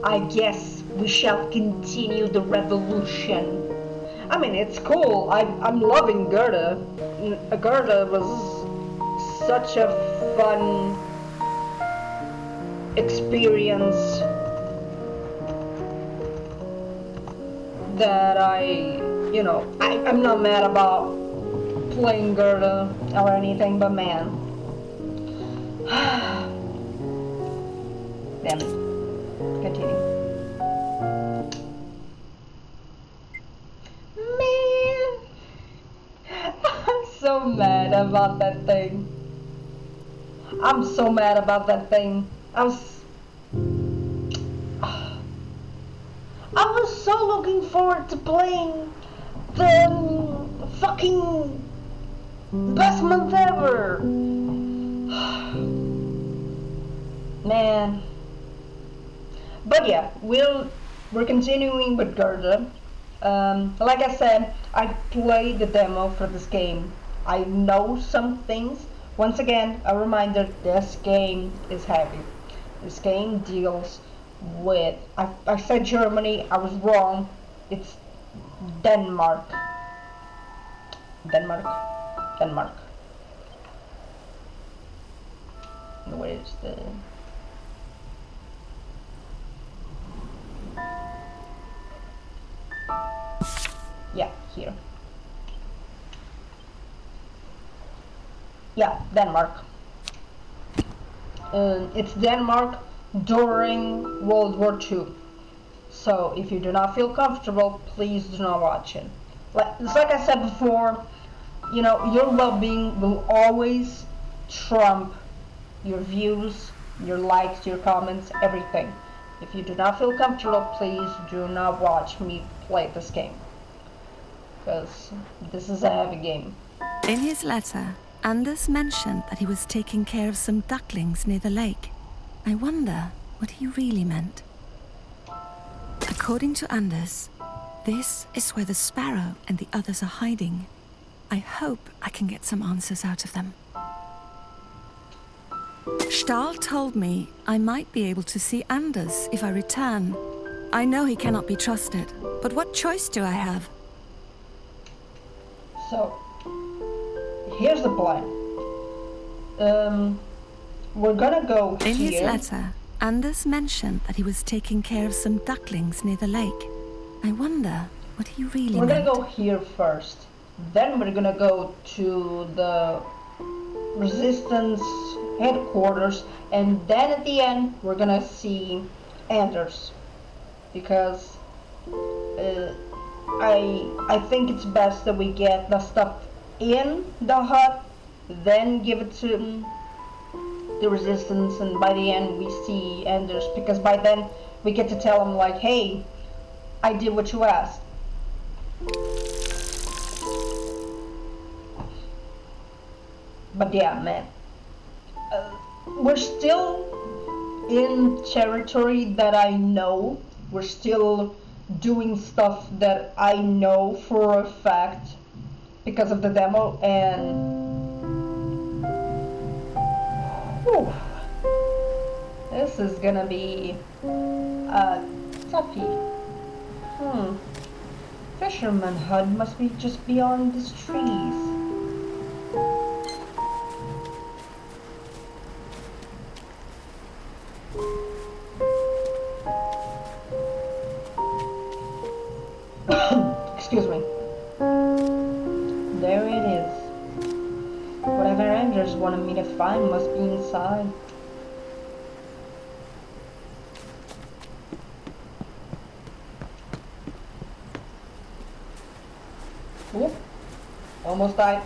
I guess we shall continue the revolution. I mean, it's cool. I'm loving Gerda. Gerda was such a fun experience that I'm not mad about playing Gerda or anything, but man. Damn it. Continue. Man, I'm so mad about that thing. I'm so mad about that thing. I was so looking forward to playing the fucking best month ever. Man. But yeah, we're continuing with Gerda. Like I said, I played the demo for this game. I know some things. Once again, a reminder: this game is heavy. This game deals with. I said Germany. I was wrong. It's Denmark. Denmark. Denmark. Where's the? Yeah, here. Yeah, Denmark. It's Denmark during World War II. So if you do not feel comfortable, please do not watch it. Like I said before, your well-being will always trump your views, your likes, your comments, everything. If you do not feel comfortable, please do not watch me play this game. Because this is a heavy game. In his letter, Anders mentioned that he was taking care of some ducklings near the lake. I wonder what he really meant. According to Anders, this is where the sparrow and the others are hiding. I hope I can get some answers out of them. Stahl told me I might be able to see Anders if I return. I know he cannot be trusted, but what choice do I have? So, here's the plan. We're gonna go In here. his letter, Anders mentioned that he was taking care of some ducklings near the lake. I wonder what he really meant. We're gonna go here first. Then we're gonna go to the resistance headquarters, and then at the end we're gonna see Anders, because I think it's best that we get the stuff in the hut, then give it to the resistance, and by the end we see Anders, because by then we get to tell him like, hey, I did what you asked. But yeah, man, we're still in territory that I know. We're still doing stuff that I know for a fact because of the demo, and whew, this is gonna be toughie. Fisherman hut must be just beyond these trees. Excuse me. There it is. Whatever Anders wanted me to find must be inside. Oop. Almost died.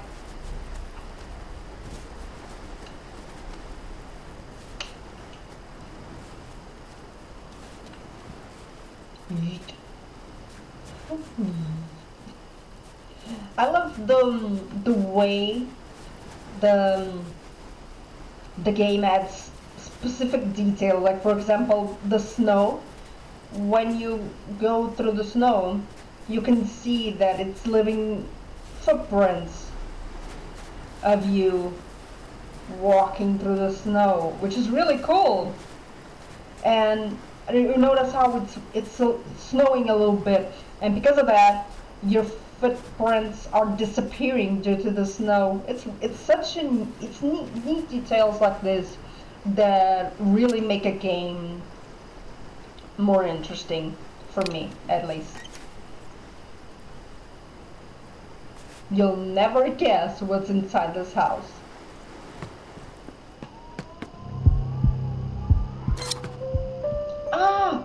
Yeet. I love the way the game adds specific detail. Like, for example, the snow. When you go through the snow, you can see that it's leaving footprints of you walking through the snow, which is really cool. And And you notice how it's snowing a little bit, and because of that, your footprints are disappearing due to the snow. It's such an it's neat details like this that really make a game more interesting for me, at least. You'll never guess what's inside this house. Ah!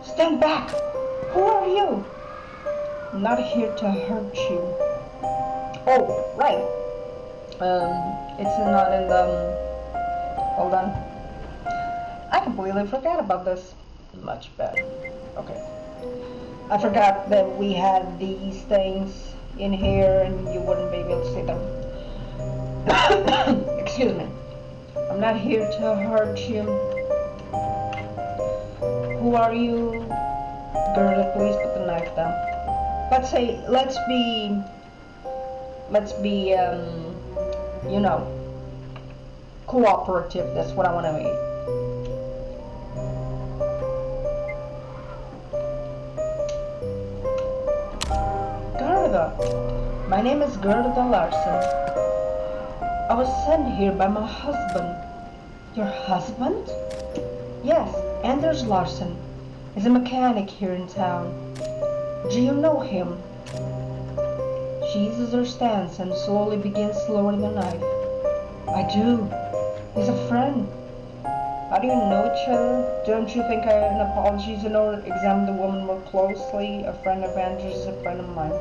Stand back! Who are you? I'm not here to hurt you. Oh, right. It's not in the. Hold on. I completely forgot about this. Much better. Okay. I forgot that we had these things in here and you wouldn't be able to see them. Excuse me. I'm not here to hurt you. Who are you? Gerda, please put the knife down. Let's be, you know, cooperative. That's what I want to be. Gerda, my name is Gerda Larson. I was sent here by my husband. Your husband? Yes, Anders Larson. He's a mechanic here in town. Do you know him? She eases her stance and slowly begins lowering the knife. I do. He's a friend. How do you know each other? Don't you think an apology is in order to examine the woman more closely? A friend of Andrew's is a friend of mine.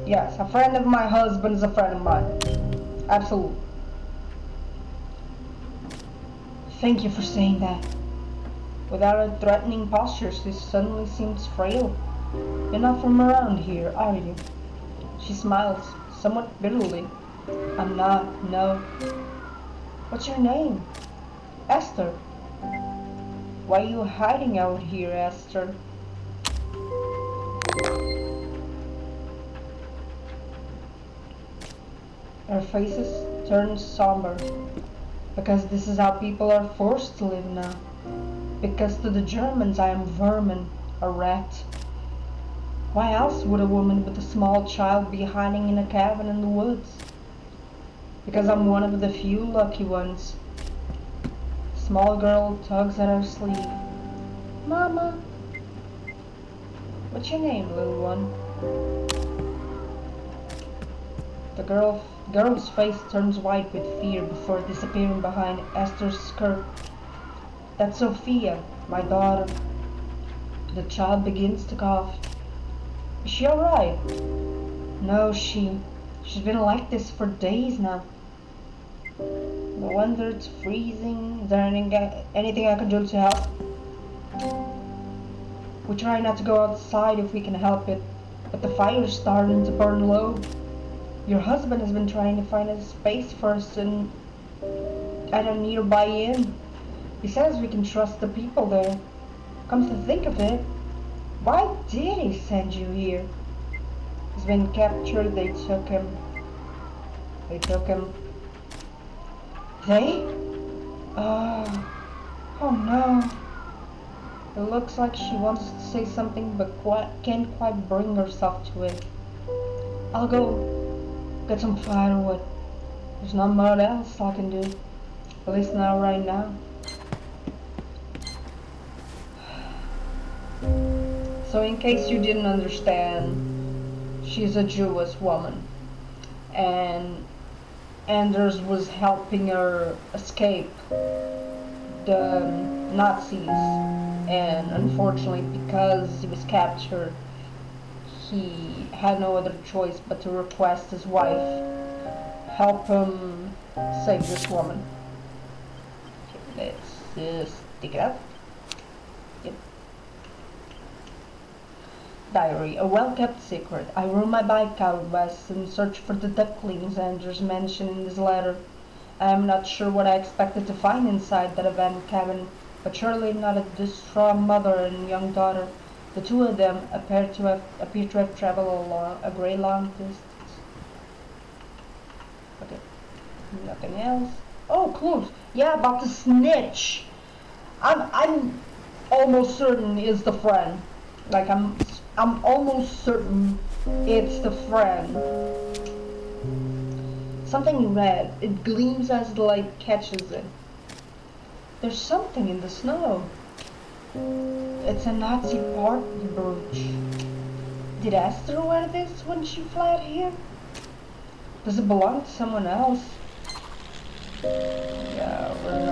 Yes, a friend of my husband is a friend of mine. Absolutely. Thank you for saying that. Without a threatening posture, she suddenly seems frail. You're not from around here, are you? She smiles, somewhat bitterly. I'm not, no. What's your name? Esther. Why are you hiding out here, Esther? Her face turns somber. Because this is how people are forced to live now. Because to the Germans I am vermin, a rat. Why else would a woman with a small child be hiding in a cabin in the woods? Because I'm one of the few lucky ones. Small girl tugs at her sleeve. Mama. What's your name, little one? The girl's face turns white with fear before disappearing behind Esther's skirt. That's Sophia, my daughter. The child begins to cough. Is she alright? No, she's been like this for days now. No wonder it's freezing. Is there anything I can do to help? We try not to go outside if we can help it, but the fire's starting to burn low. Your husband has been trying to find a space for us at a nearby inn. He says we can trust the people there. Comes to think of it, why did he send you here? He's been captured. They took him. They? Oh no. It looks like she wants to say something but can't quite bring herself to it. I'll go get some firewood. There's not much else I can do. At least not right now. So in case you didn't understand, she's a Jewish woman. And Anders was helping her escape the Nazis. And unfortunately, because he was captured, he had no other choice but to request his wife help him save this woman. Okay, let's stick it up. Yep. Diary, a well-kept secret. I rode my bike out west in search for the ducklings Anders mentioned in his letter. I am not sure what I expected to find inside that abandoned cabin, but surely not a distraught mother and young daughter. The two of them appear to have traveled a great long distance. Okay, nothing else. Oh, clues. Yeah, about the snitch. I'm almost certain it's the friend. Like I'm almost certain it's the friend. Something red. It gleams as the light catches it. There's something in the snow. It's a Nazi party brooch. Did Esther wear this when she fled here? Does it belong to someone else? Yeah, we're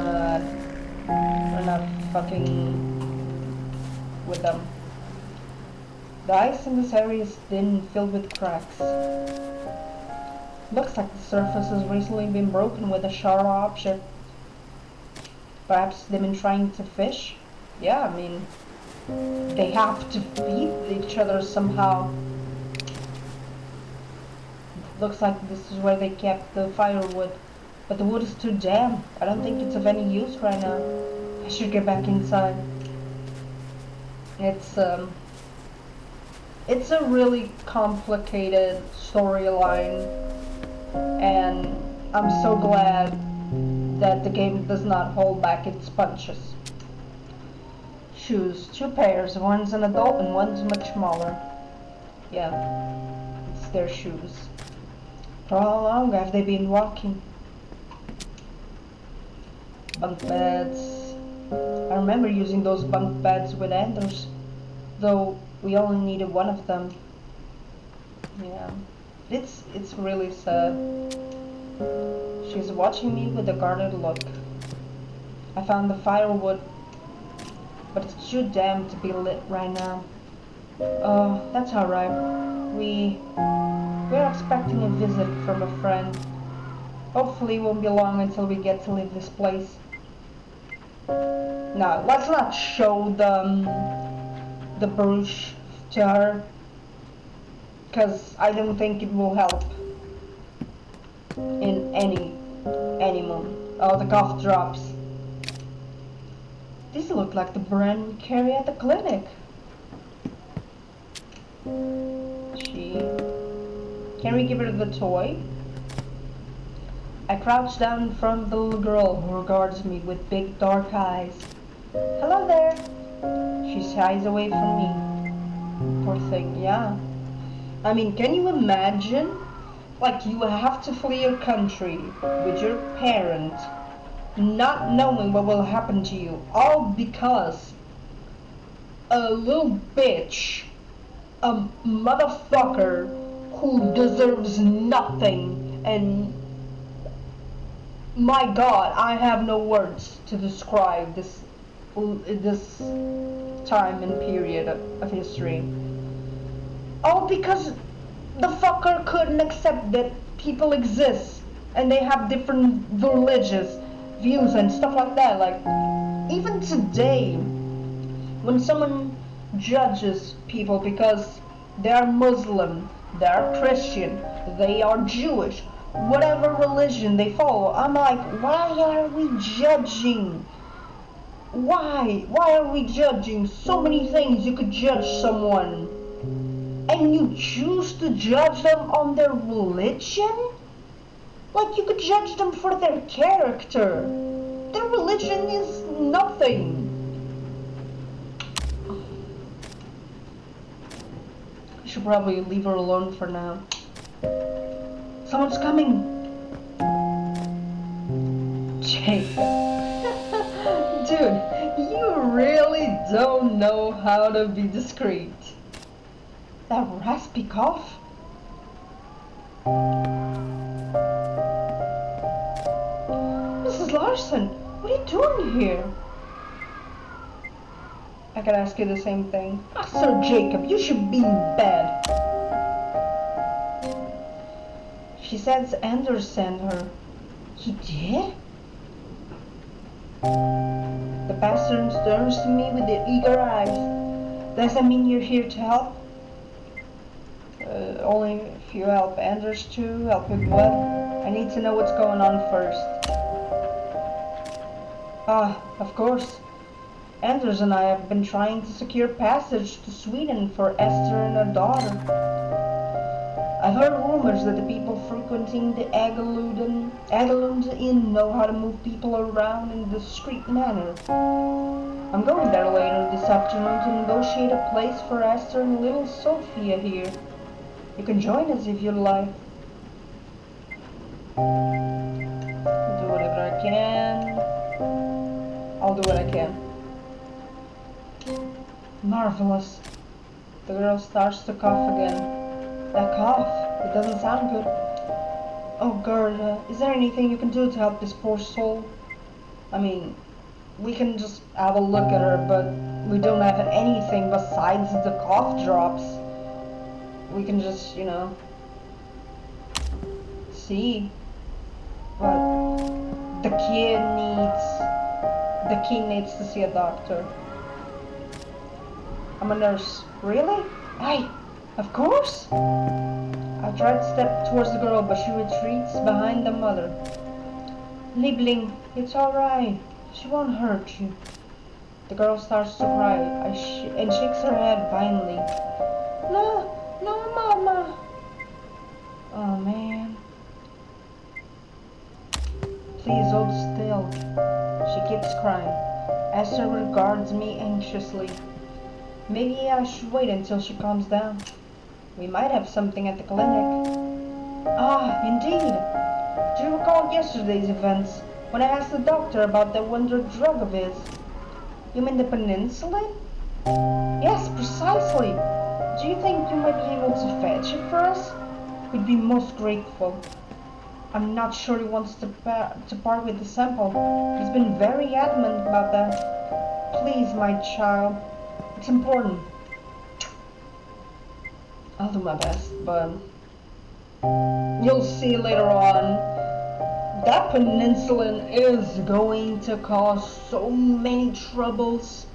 not fucking with them. The ice in this area is thin, filled with cracks. Looks like the surface has recently been broken with a sharp object. Perhaps they've been trying to fish? Yeah, I mean, they have to feed each other somehow. Looks like this is where they kept the firewood. But the wood is too damp. I don't think it's of any use right now. I should get back inside. It's a really complicated storyline, and I'm so glad that the game does not hold back its punches. Shoes, 2 pairs. One's an adult and one's much smaller. Yeah, it's their shoes. For how long have they been walking? Bunk beds. I remember using those bunk beds with Anders, though we only needed one of them. Yeah, it's really sad. She's watching me with a guarded look. I found the firewood, but it's too damp to be lit right now. Oh, that's alright. We're expecting a visit from a friend. Hopefully it won't be long until we get to leave this place. Now, let's not show the brooch to her, because I don't think it will help in any moment. Oh, the cough drops. These look like the brand we carry at the clinic. Can we give her the toy? I crouch down in front of the little girl who regards me with big dark eyes. Hello there. She shies away from me. Poor thing, yeah. I mean, can you imagine? Like, you have to flee your country with your parent, not knowing what will happen to you, all because a little bitch, a motherfucker who deserves nothing, and my god, I have no words to describe this time and period of history. All because the fucker couldn't accept that people exist and they have different religious views and stuff like that. Like, even today, when someone judges people because they are Muslim, they are Christian, they are Jewish, whatever religion they follow, I'm like, why are we judging? Why are we judging? So many things you could judge someone, and you choose to judge them on their religion? Like, you could judge them for their character. Their religion is nothing. I should probably leave her alone for now. Someone's coming. Jacob. Dude, you really don't know how to be discreet. That raspy cough? Mrs. Larson, what are you doing here? I could ask you the same thing. Ah, Sir Jacob, you should be in bed. She says Anders sent her. He did? The pastor turns to me with the eager eyes. Does that mean you're here to help? Only if you help Anders too. Help with what? I need to know what's going on first. Ah, of course. Anders and I have been trying to secure passage to Sweden for Esther and her daughter. I've heard rumors that the people frequenting the Agalund Inn know how to move people around in a discreet manner. I'm going there later this afternoon to negotiate a place for Esther and little Sophia here. You can join us if you'd like. Do whatever I can. I'll do what I can. Marvelous. The girl starts to cough again. That cough, it doesn't sound good. Oh, Gerda, is there anything you can do to help this poor soul? I mean, we can just have a look at her, but we don't have anything besides the cough drops. We can just, see. But the kid needs to see a doctor. I'm a nurse. Really? Hey, of course. I try to step towards the girl, but she retreats behind the mother. Liebling, it's alright. She won't hurt you. The girl starts to cry and shakes her head violently. No, no, Mama. Oh, man. Please hold still. She keeps crying. Esther regards me anxiously. Maybe I should wait until she calms down. We might have something at the clinic. Ah, indeed. Do you recall yesterday's events, when I asked the doctor about that wonder drug of his? You mean the penicillin? Yes, precisely. Do you think you might be able to fetch it for us? We'd be most grateful. I'm not sure he wants to part with the sample. He's been very adamant about that. Please, my child. It's important. I'll do my best, but you'll see later on. That penicillin is going to cause so many troubles.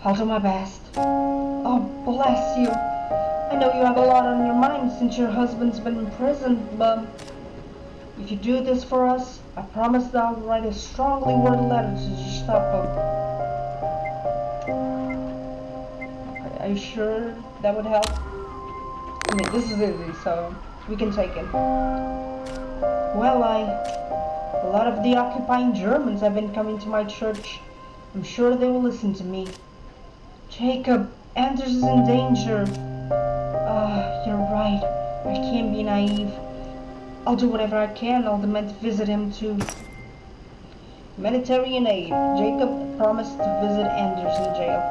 I'll do my best. Oh, bless you. I know you have a lot on your mind since your husband's been in prison, but if you do this for us, I promise that I'll write a strongly worded letter to Gestapo. Are you sure that would help? I mean, this is easy, so we can take it. Well, a lot of the occupying Germans have been coming to my church. I'm sure they will listen to me. Jacob, Anders is in danger. You're right. I can't be naive. I'll do whatever I can. I'll demand to visit him too. Humanitarian aid. Jacob promised to visit Anders in jail.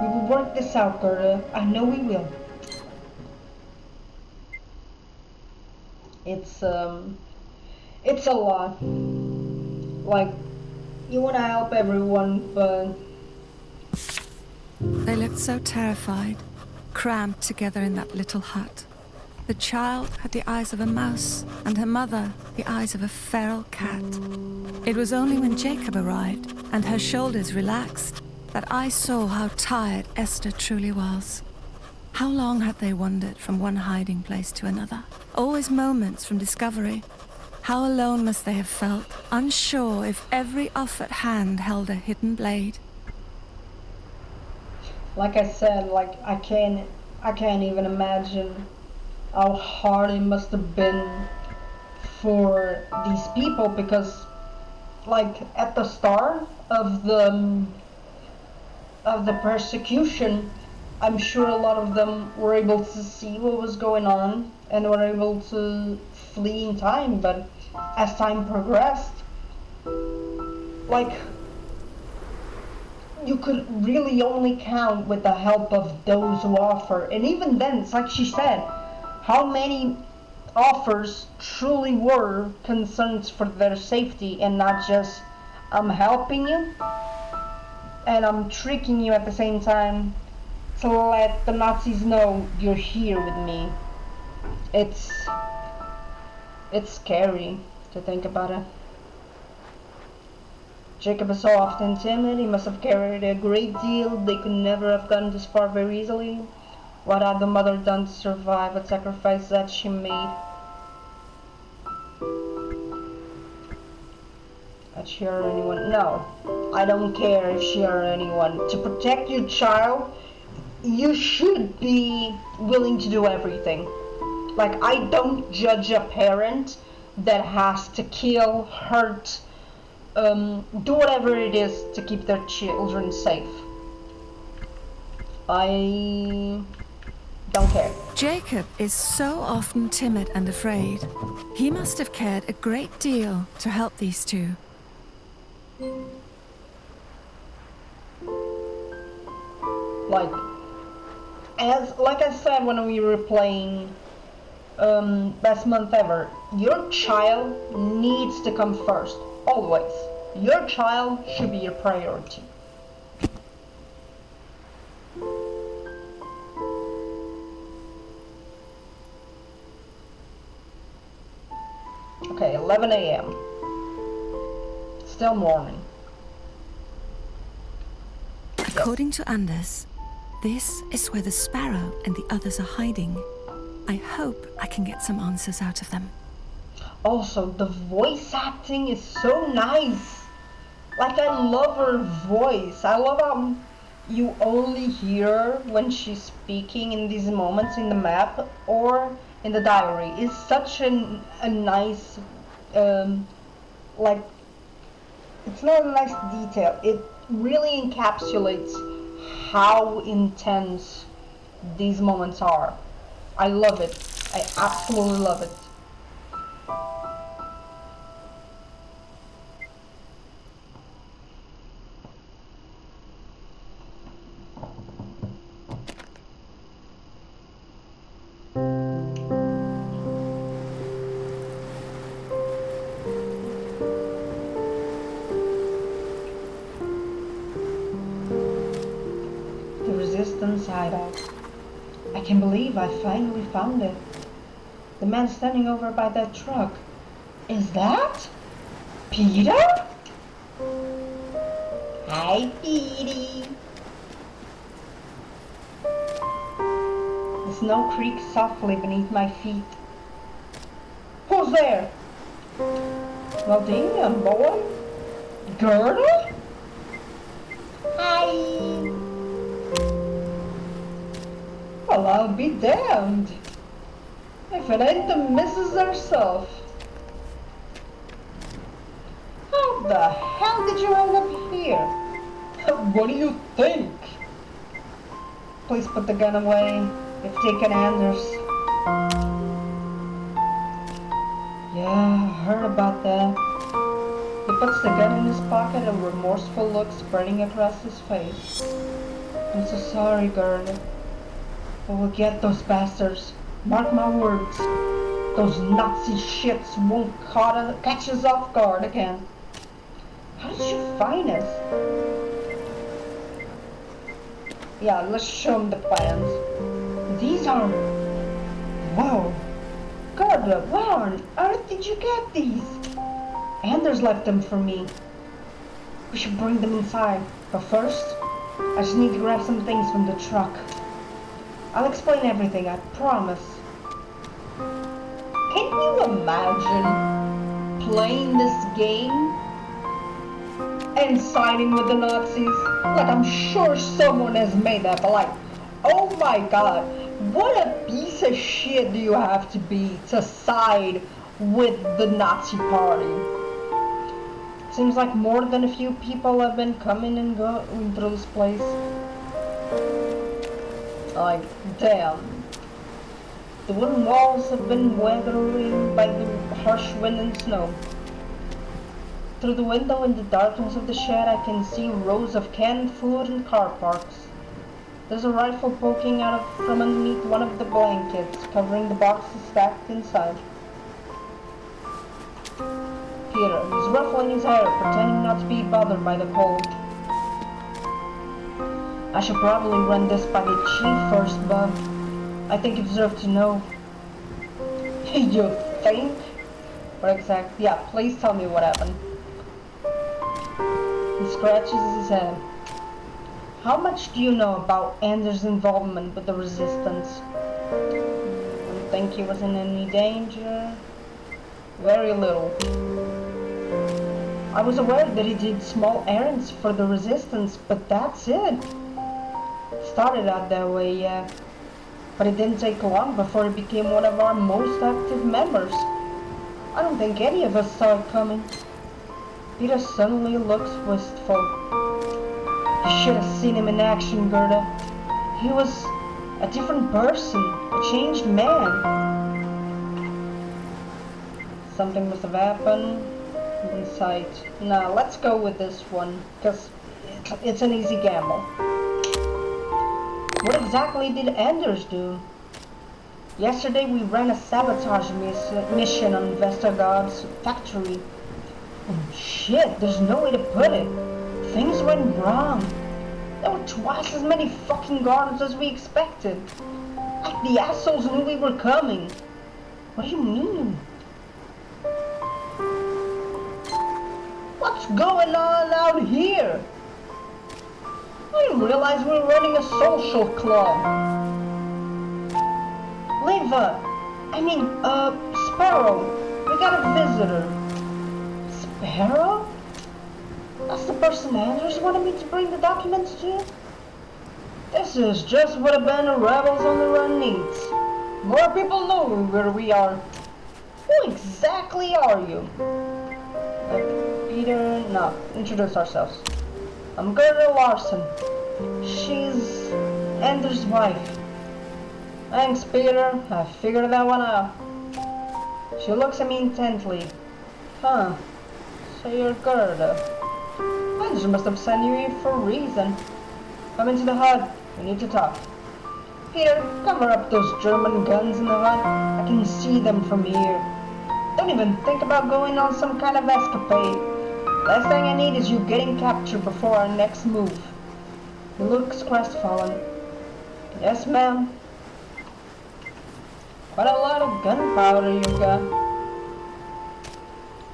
We will work this out, Gerda. I know we will. It's a lot. Like, you want to help everyone, but... They looked so terrified, cramped together in that little hut. The child had the eyes of a mouse, and her mother the eyes of a feral cat. It was only when Jacob arrived, and her shoulders relaxed, that I saw how tired Esther truly was. How long had they wandered from one hiding place to another? Always moments from discovery. How alone must they have felt, unsure if every offered hand held a hidden blade. Like I said, I can't even imagine how hard it must have been for these people, because at the start of the persecution, I'm sure a lot of them were able to see what was going on and were able to flee in time, but as time progressed, you could really only count with the help of those who offer. And even then, it's like she said, how many offers truly were concerns for their safety and not just, I'm helping you and I'm tricking you at the same time to let the Nazis know you're here with me. It's scary to think about it. Jacob is so often timid. He must have carried a great deal. They could never have gotten this far very easily. What had the mother done to survive? What sacrifice that she made? Had she hurt anyone? No. I don't care if she hurt anyone. To protect your child, you should be willing to do everything. I don't judge a parent that has to kill, hurt, do whatever it is to keep their children safe. I don't care. Jacob is so often timid and afraid. He must have cared a great deal to help these two. Like I said when we were playing Best Month Ever, your child needs to come first, always. Your child should be your priority. Okay, 11 a.m. Still morning. According to Anders, this is where the sparrow and the others are hiding. I hope I can get some answers out of them. Also, the voice acting is so nice. Like, I love her voice. I love how you only hear when she's speaking in these moments in the map or in the diary. It's such a nice, like, it's not a nice detail. It really encapsulates how intense these moments are. I love it. I absolutely love it. The Resistance hideout. I can't believe I finally found it. The man standing over by that truck. Is that Peter? Hi, Petey. The snow creaks softly beneath my feet. Who's there? Well, damn, boy. Gerda? Hi. Well, I'll be damned. If it ain't the missus herself. How the hell did you end up here? What do you think? Please put the gun away. You've taken Anders. Yeah, I heard about that. He puts the gun in his pocket, a remorseful look spreading across his face. I'm so sorry, Gerda. But we'll get those bastards. Mark my words. Those Nazi shits won't catch us off guard again. How did you find us? Yeah, let's show them the plans. These are... Whoa. Gerda, where on earth did you get these? Anders left them for me. We should bring them inside. But first, I just need to grab some things from the truck. I'll explain everything, I promise. Can you imagine playing this game and siding with the Nazis? Like, I'm sure someone has made that, but like, oh my god, what a piece of shit do you have to be to side with the Nazi party? Seems like more than a few people have been coming and going through this place. Like, damn. The wooden walls have been weathering by the harsh wind and snow. Through the window in the darkness of the shed, I can see rows of canned food and car parts. There's a rifle poking out from underneath one of the blankets, covering the boxes stacked inside. Peter, he's ruffling his hair, pretending not to be bothered by the cold. I should probably run this by the chief first, but I think you deserve to know. You think? What exactly? Yeah, please tell me what happened. He scratches his head. How much do you know about Anders' involvement with the Resistance? Don't think he was in any danger? Very little. I was aware that he did small errands for the Resistance, but that's it. Started out that way, yeah. But it didn't take long before he became one of our most active members. I don't think any of us saw it coming. Peter suddenly looks wistful. You should have seen him in action, Gerda. He was a different person, a changed man. Something must have happened inside. Now, let's go with this one, because it's an easy gamble. What exactly did Anders do? Yesterday we ran a sabotage mission on Vestergaard's factory. And shit, there's no way to put it. Things went wrong. There were twice as many fucking guards as we expected. Like the assholes knew we were coming. What do you mean? What's going on out here? I didn't realize we were running a social club. Sparrow, we got a visitor. Sparrow? That's the person Anders wanted me to bring the documents to? This is just what a band of rebels on the run needs. More people know where we are. Who exactly are you? Peter, no, introduce ourselves. I'm Gerda Larson. She's Anders' wife. Thanks, Peter. I figured that one out. She looks at me intently. Huh. So you're Gerda. Anders must have sent you here for a reason. Come into the hut. We need to talk. Peter, cover up those German guns in the hut. I can see them from here. Don't even think about going on some kind of escapade. Last thing I need is you getting captured before our next move. He looks crestfallen. Yes, ma'am. Quite a lot of gunpowder you've got.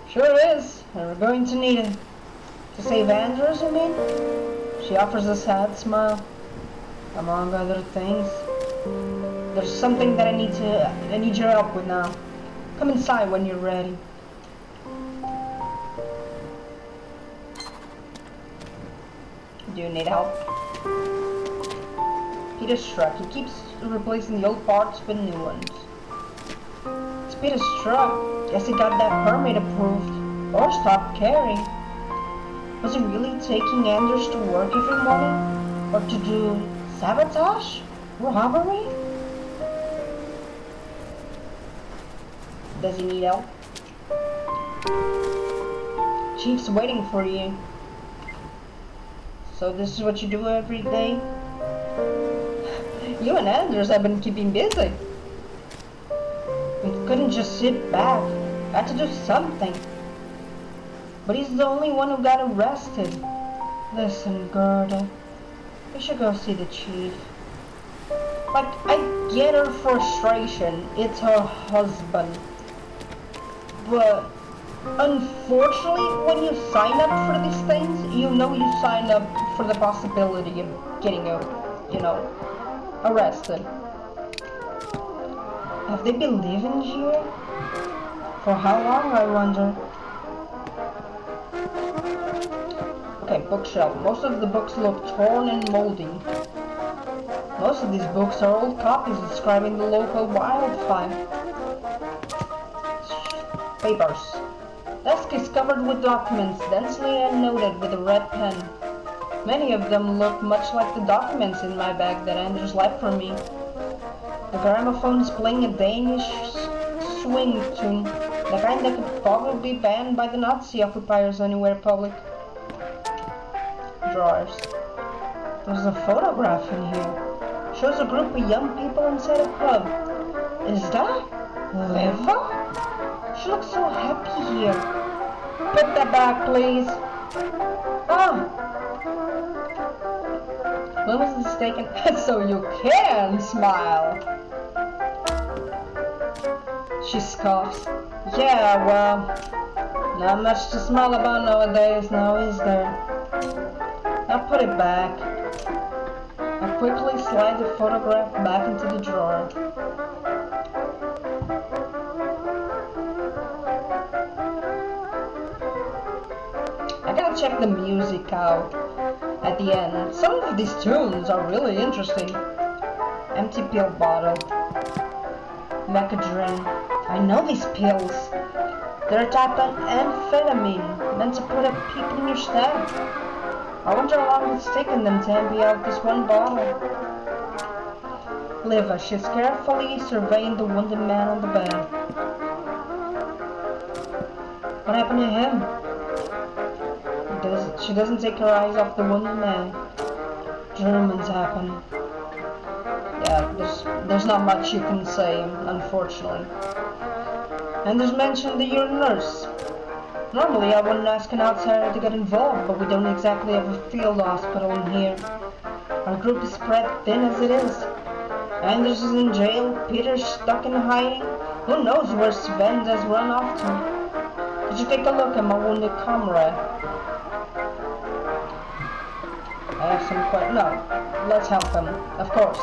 Sure is, and we're going to need it. To save Anders, you mean? She offers a sad smile. Among other things. There's something that I need your help with now. Come inside when you're ready. Do you need help? Peter's truck. He keeps replacing the old parts with new ones. It's Peter's truck. Guess he got that permit approved. Or stopped caring. Was he really taking Anders to work every morning? Or to do sabotage? Robbery? Does he need help? Chief's waiting for you. So this is what you do every day? You and Anders have been keeping busy. We couldn't just sit back. Had to do something. But he's the only one who got arrested. Listen, Gerda. We should go see the chief. Like, I get her frustration. It's her husband. But unfortunately, when you sign up for these things, you know you sign up for the possibility of getting arrested. Have they been living here? For how long, I wonder? Okay, bookshelf. Most of the books look torn and moldy. Most of these books are old copies describing the local wildfire. Papers. Desk is covered with documents, densely noted with a red pen. Many of them look much like the documents in my bag that Anders left for me. The gramophone is playing a Danish swing tune, the kind that could probably be banned by the Nazi occupiers anywhere public. Drawers. There's a photograph in here. Shows a group of young people inside a pub. Is that Leva? She looks so happy here. Put that back, please. Ah. When was this taken? So you can smile. She scoffs. Yeah, well, not much to smile about nowadays, now is there? Now put it back. I quickly slide the photograph back into the drawer. I gotta check the music out at the end. Some of these tunes are really interesting. Empty pill bottle. Mecadrin. I know these pills. They're a type of amphetamine, meant to put a peep in your step. I wonder how long it's taken them to empty out this one bottle. Liva, she's carefully surveying the wounded man on the bed. What happened to him? She doesn't take her eyes off the wounded man. Germans happen. Yeah, there's not much you can say, unfortunately. Anders mentioned that you're a nurse. Normally I wouldn't ask an outsider to get involved, but we don't exactly have a field hospital in here. Our group is spread thin as it is. Anders is in jail, Peter's stuck in hiding. Who knows where Sven has run off to? Could you take a look at my wounded comrade? I have some questions. No, let's help him, of course.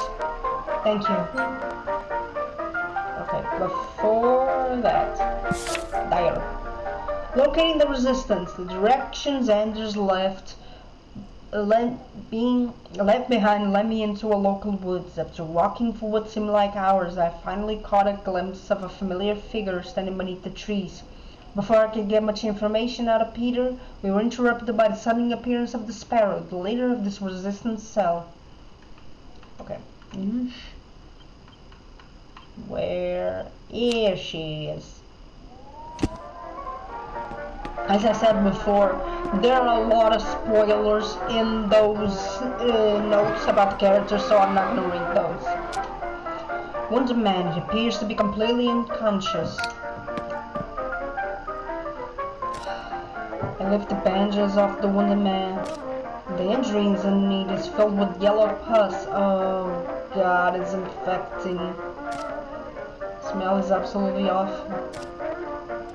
Thank you. Okay, before that, there. Locating the resistance, the directions Anders left behind led me into a local woods. After walking for what seemed like hours, I finally caught a glimpse of a familiar figure standing beneath the trees. Before I could get much information out of Peter, we were interrupted by the sudden appearance of the Sparrow, the leader of this resistance cell. Okay. Where is she? As I said before, there are a lot of spoilers in those notes about the characters, so I'm not going to read those. Wounded man, he appears to be completely unconscious. I lift the bandages off the wounded man. The injury in the knee is filled with yellow pus. Oh God, it's infecting. The smell is absolutely awful.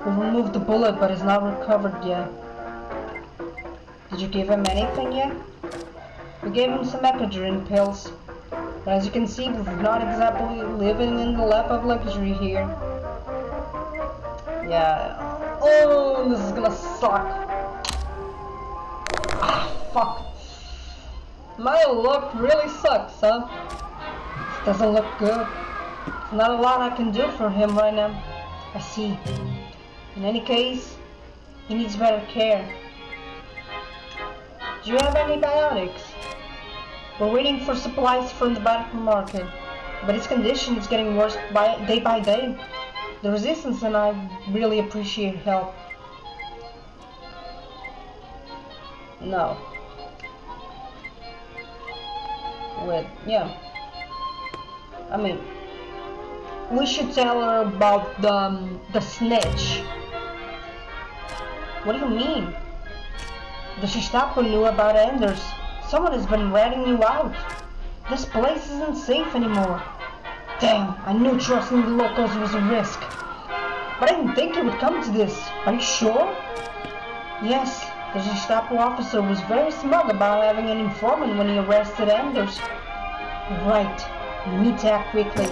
We removed the bullet, but it's not recovered yet. Did you give him anything yet? We gave him some epidural pills. But as you can see, we're not exactly living in the lap of luxury here. Yeah. Oh, this is gonna suck. Fuck. My luck really sucks, huh? This doesn't look good. There's not a lot I can do for him right now. I see. In any case, he needs better care. Do you have antibiotics? We're waiting for supplies from the black market, but his condition is getting worse day by day. The resistance and I really appreciate help. No. Yeah. I mean, we should tell her about the snitch. What do you mean? The Gestapo knew about Anders. Someone has been ratting you out. This place isn't safe anymore. Damn, I knew trusting the locals was a risk. But I didn't think it would come to this. Are you sure? Yes, the Gestapo officer was very smug about having an informant when he arrested Anders. Right, we need to act quickly.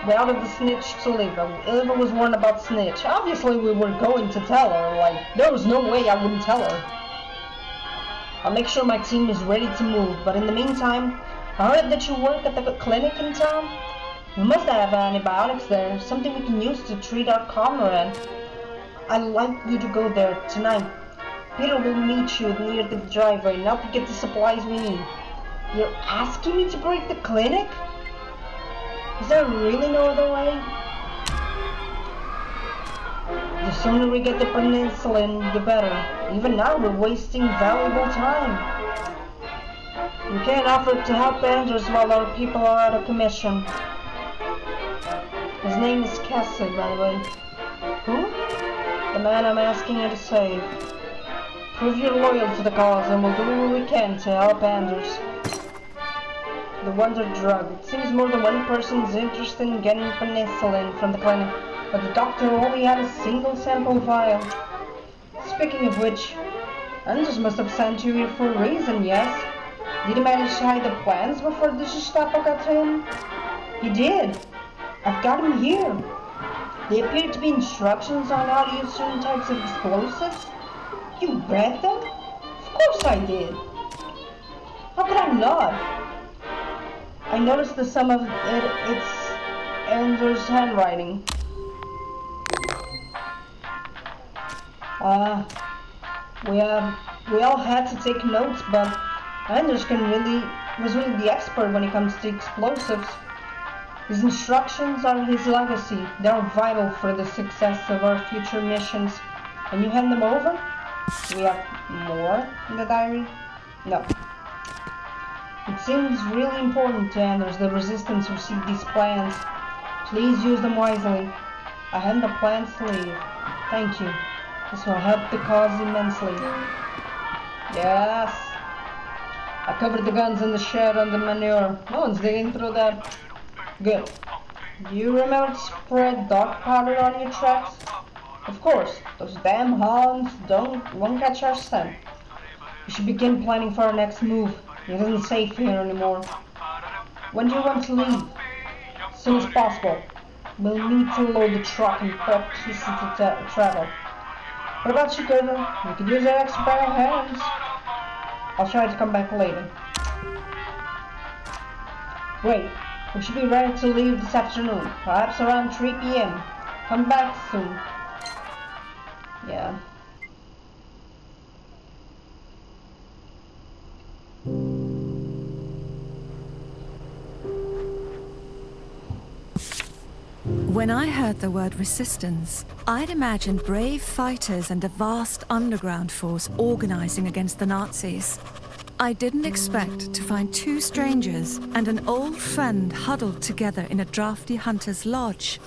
We outed the snitch to Liva. Liva was warned about snitch. Obviously we were going to tell her, like, there was no way I wouldn't tell her. I'll make sure my team is ready to move, but in the meantime, I heard that you work at the clinic in town. We must have antibiotics there, something we can use to treat our comrade. I'd like you to go there tonight. Peter will meet you near the driveway and help you get the supplies we need. You're asking me to break the clinic? Is there really no other way? The sooner we get the penicillin, the better. Even now, we're wasting valuable time. We can't offer to help Anders while our people are out of commission. His name is Cassie, by the way. Who? The man I'm asking you to save. Prove you're loyal to the cause and we'll do what we can to help Anders. The wonder drug. It seems more than one person's interested in getting penicillin from the clinic, but the doctor only had a single sample vial. Speaking of which, Anders must have sent you here for a reason, yes? Did he manage to hide the plans before the Gestapo got to him? He did. I've got him here. They appear to be instructions on how to use certain types of explosives. You read them? Of course I did. How could I not? I noticed that it's Anders' handwriting. Uh, we we all had to take notes, but Anders was really the expert when it comes to explosives. His instructions are his legacy. They are vital for the success of our future missions. Can you hand them over? We have more in the diary? No. It seems really important to Anders the Resistance received these plans. Please use them wisely. I hand the plans to Lee. Thank you. This will help the cause immensely. Yes. I covered the guns in the shed on the manure. No one's digging through that. Good. Do you remember to spread dark powder on your tracks? Of course. Those damn hounds won't catch our scent. We should begin planning for our next move. It isn't safe here anymore. When do you want to leave? As soon as possible. We'll need to load the truck and prep pieces to travel. What about you, Gerda? We could use an extra pair of hands. I'll try to come back later. Wait, we should be ready to leave this afternoon, perhaps around 3 p.m. Come back soon. Yeah. When I heard the word resistance, I'd imagined brave fighters and a vast underground force organizing against the Nazis. I didn't expect to find two strangers and an old friend huddled together in a drafty hunter's lodge.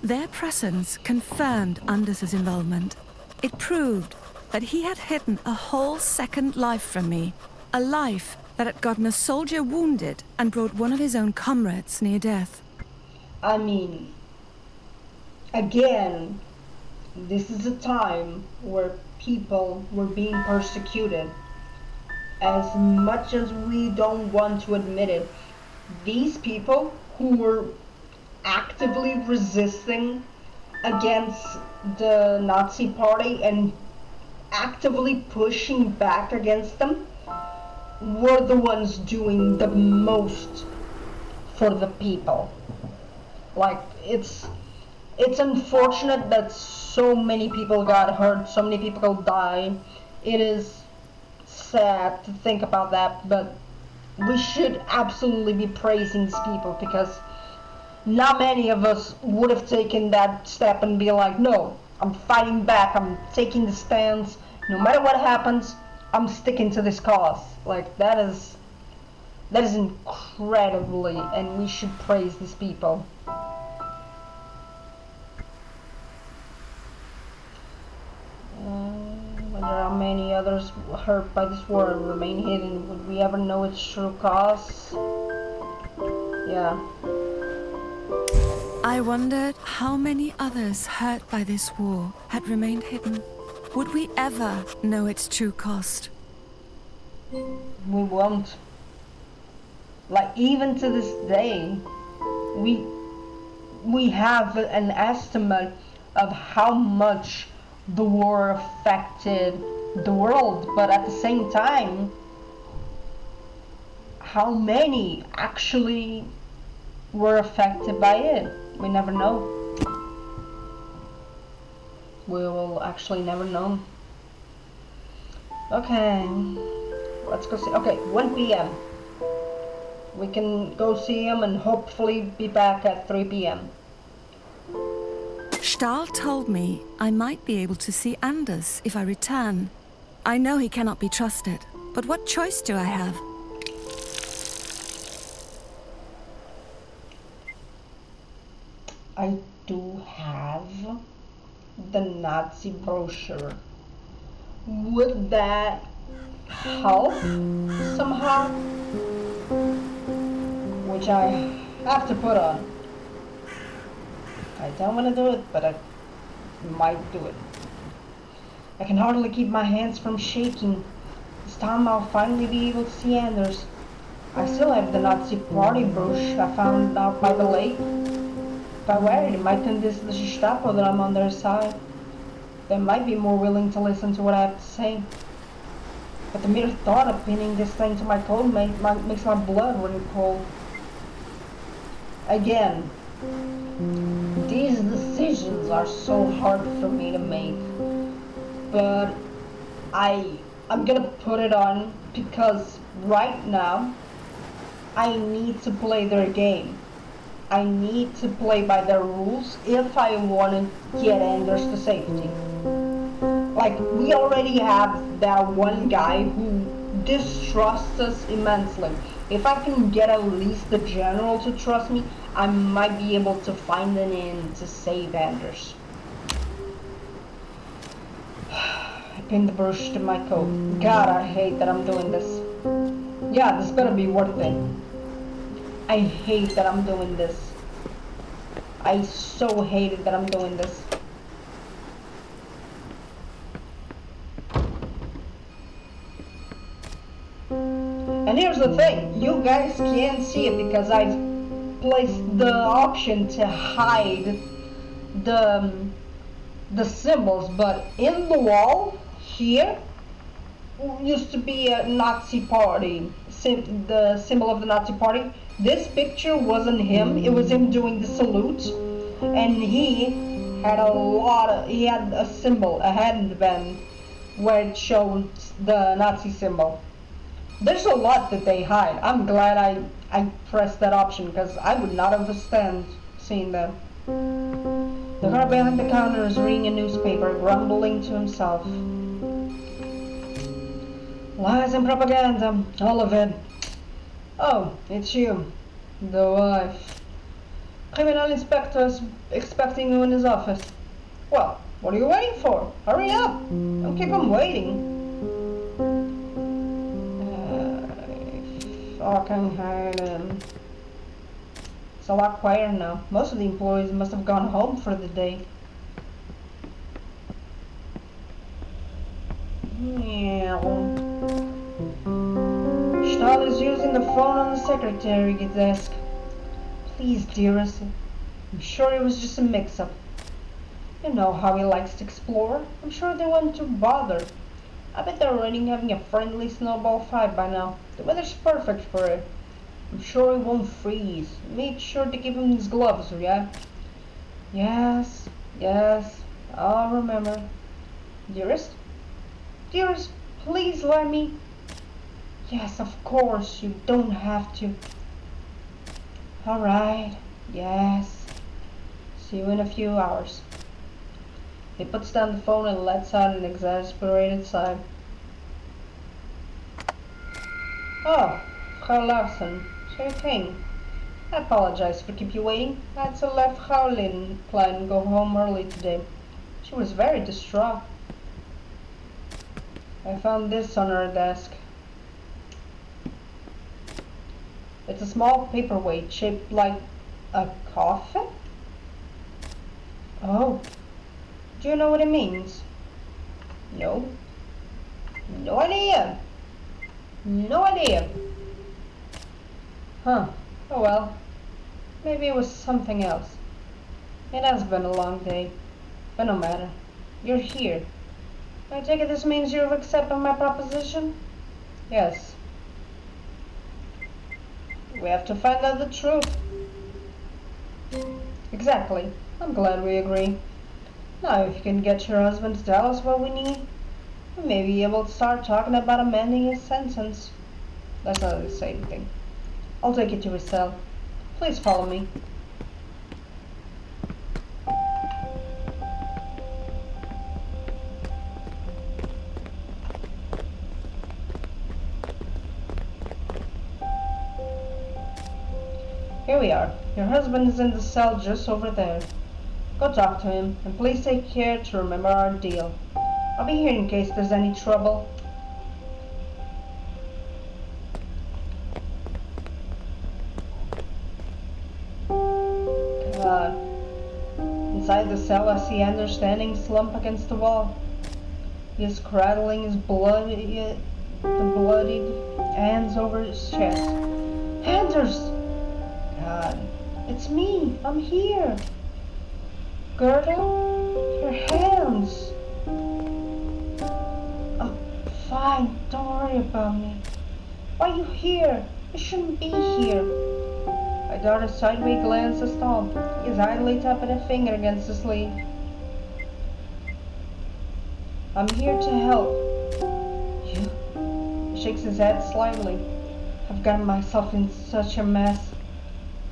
Their presence confirmed Anders' involvement. It proved that he had hidden a whole second life from me, a life that had gotten a soldier wounded and brought one of his own comrades near death. I mean, again, this is a time where people were being persecuted. As much as we don't want to admit it, these people who were actively resisting against the Nazi party and actively pushing back against them were the ones doing the most for the people. Like, it's unfortunate that so many people got hurt, so many people died. It is sad to think about that, but we should absolutely be praising these people, because not many of us would have taken that step and be like, no, I'm fighting back, I'm taking the stance, no matter what happens, I'm sticking to this cause. Like, that is incredibly, and we should praise these people. Wonder how many others hurt by this war remain hidden. Would we ever know its true cause? Yeah. I wondered how many others hurt by this war had remained hidden. Would we ever know its true cost? We won't. Like, even to this day, we have an estimate of how much the war affected the world, but at the same time, how many actually were affected by it? We never know. We will actually never know. Okay, let's go see. Okay, 1 p.m. We can go see him and hopefully be back at 3 p.m. Stahl told me I might be able to see Anders if I return. I know he cannot be trusted, but what choice do I have? I do have the Nazi brochure. Would that help somehow? Which I have to put on. I don't want to do it, but I might do it. I can hardly keep my hands from shaking. This time I'll finally be able to see Anders. I still have the Nazi party brooch I found out by the lake. If I wear it, it might convince the Gestapo that I'm on their side. They might be more willing to listen to what I have to say. But the mere thought of pinning this thing to my coat makes my blood run cold. Again, these decisions are so hard for me to make. but I'm gonna put it on because right now I need to play their game. I need to play by their rules if I want to get Anders to safety. Like, we already have that one guy who distrusts us immensely. If I can get at least the general to trust me, I might be able to find an in to save Anders. I pinned the brush to my coat. God, I hate that I'm doing this. Yeah, this better be worth it. I hate that I'm doing this. I so hated that I'm doing this. And here's the thing, you guys can't see it because I've placed the option to hide the symbols, but in the wall here used to be a Nazi party, the symbol of the Nazi party. This picture wasn't him, it was him doing the salute, and he had a symbol, a headband, where it showed the Nazi symbol. There's a lot that they hide. I'm glad I pressed that option because I would not understand seeing them. The guard behind the counter is reading a newspaper, grumbling to himself. Lies and propaganda, all of it. Oh, it's you, the wife. Criminal inspector is expecting you in his office. Well, what are you waiting for? Hurry up! Don't keep him waiting. Fucking hate him. It's a lot quieter now. Most of the employees must have gone home for the day. Yeah. Stahl is using the phone on the secretary desk. Please, dearest. I'm sure it was just a mix-up. You know how he likes to explore. I'm sure they weren't too bothered. I bet they're already having a friendly snowball fight by now. The weather's perfect for it. I'm sure he won't freeze. Make sure to give him his gloves, yeah? Yes, I'll remember. Dearest? Dearest, please let me. Yes, of course, you don't have to. Alright, yes. See you in a few hours. He puts down the phone and lets out an exasperated sigh. Oh, Frau Larsen, sure thing. I apologize for keep you waiting. I had to let Frau Lindplein go home early today. She was very distraught. I found this on her desk. It's a small paperweight shaped like a coffin? Oh, do you know what it means? No. No idea. No idea. Huh. Oh well. Maybe it was something else. It has been a long day. But no matter. You're here. I take it this means you've accepted my proposition? Yes. We have to find out the truth. Exactly. I'm glad we agree. Now if you can get your husband to tell us what we need, we may be able to start talking about amending his sentence. That's not the same thing. I'll take you to his cell. Please follow me. Here we are. Your husband is in the cell just over there. Go talk to him, and please take care to remember our deal. I'll be here in case there's any trouble. God. Inside the cell, I see Anders standing slumped against the wall. He is cradling his bloodied hands over his chest. Anders! God, it's me. I'm here. Gerda, your hands. I'm fine. Don't worry about me. Why are you here? You shouldn't be here. I dart a sideways glance at Tom. He is idly tapping a finger against the sleeve. I'm here to help. You? He shakes his head slightly. I've gotten myself in such a mess.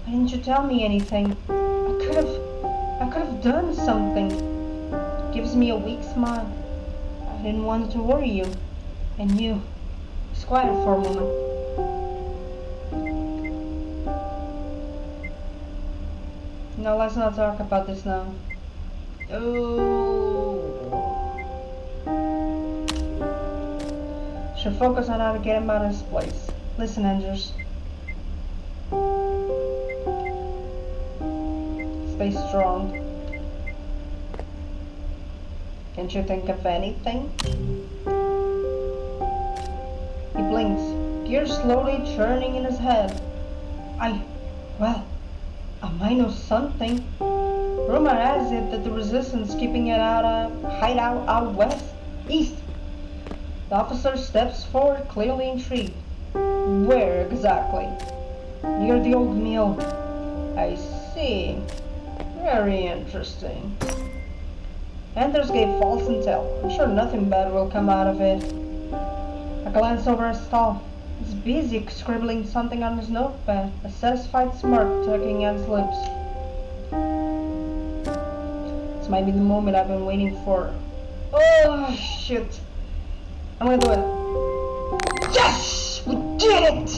Why didn't you tell me anything? I could have done something. Gives me a weak smile. I didn't want to worry you. And you. He's quiet for a moment. No, let's not talk about this now. Oh. Should focus on how to get him out of this place. Listen, Andrews. Stay strong. Can't you think of anything? He blinks, gears slowly churning in his head. Well, I might know something. Rumor has it that the resistance keeping it hideout out east. The officer steps forward, clearly intrigued. Where exactly? Near the old mill. I see. Very interesting. Anders gave false intel. I'm sure nothing bad will come out of it. I glance over his stall. He's busy scribbling something on his notepad, a satisfied smirk tugging at his lips. This might be the moment I've been waiting for. Oh, shit. I'm gonna do it. Yes! We did it!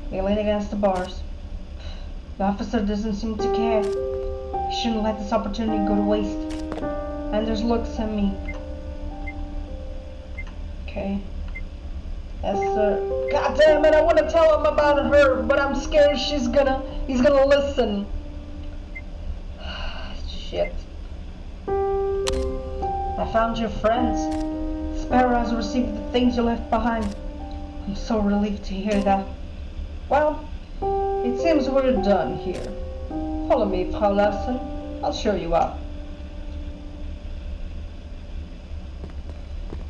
They lean against the bars. The officer doesn't seem to care. He shouldn't let this opportunity go to waste. Anders looks at me. Okay. Yes, sir. God damn it, I want to tell him about her, but I'm scared he's gonna listen. Shit. I found your friends. Sparrow has received the things you left behind. I'm so relieved to hear that. Well, it seems we're done here. Follow me, Frau Larsen. I'll show you up.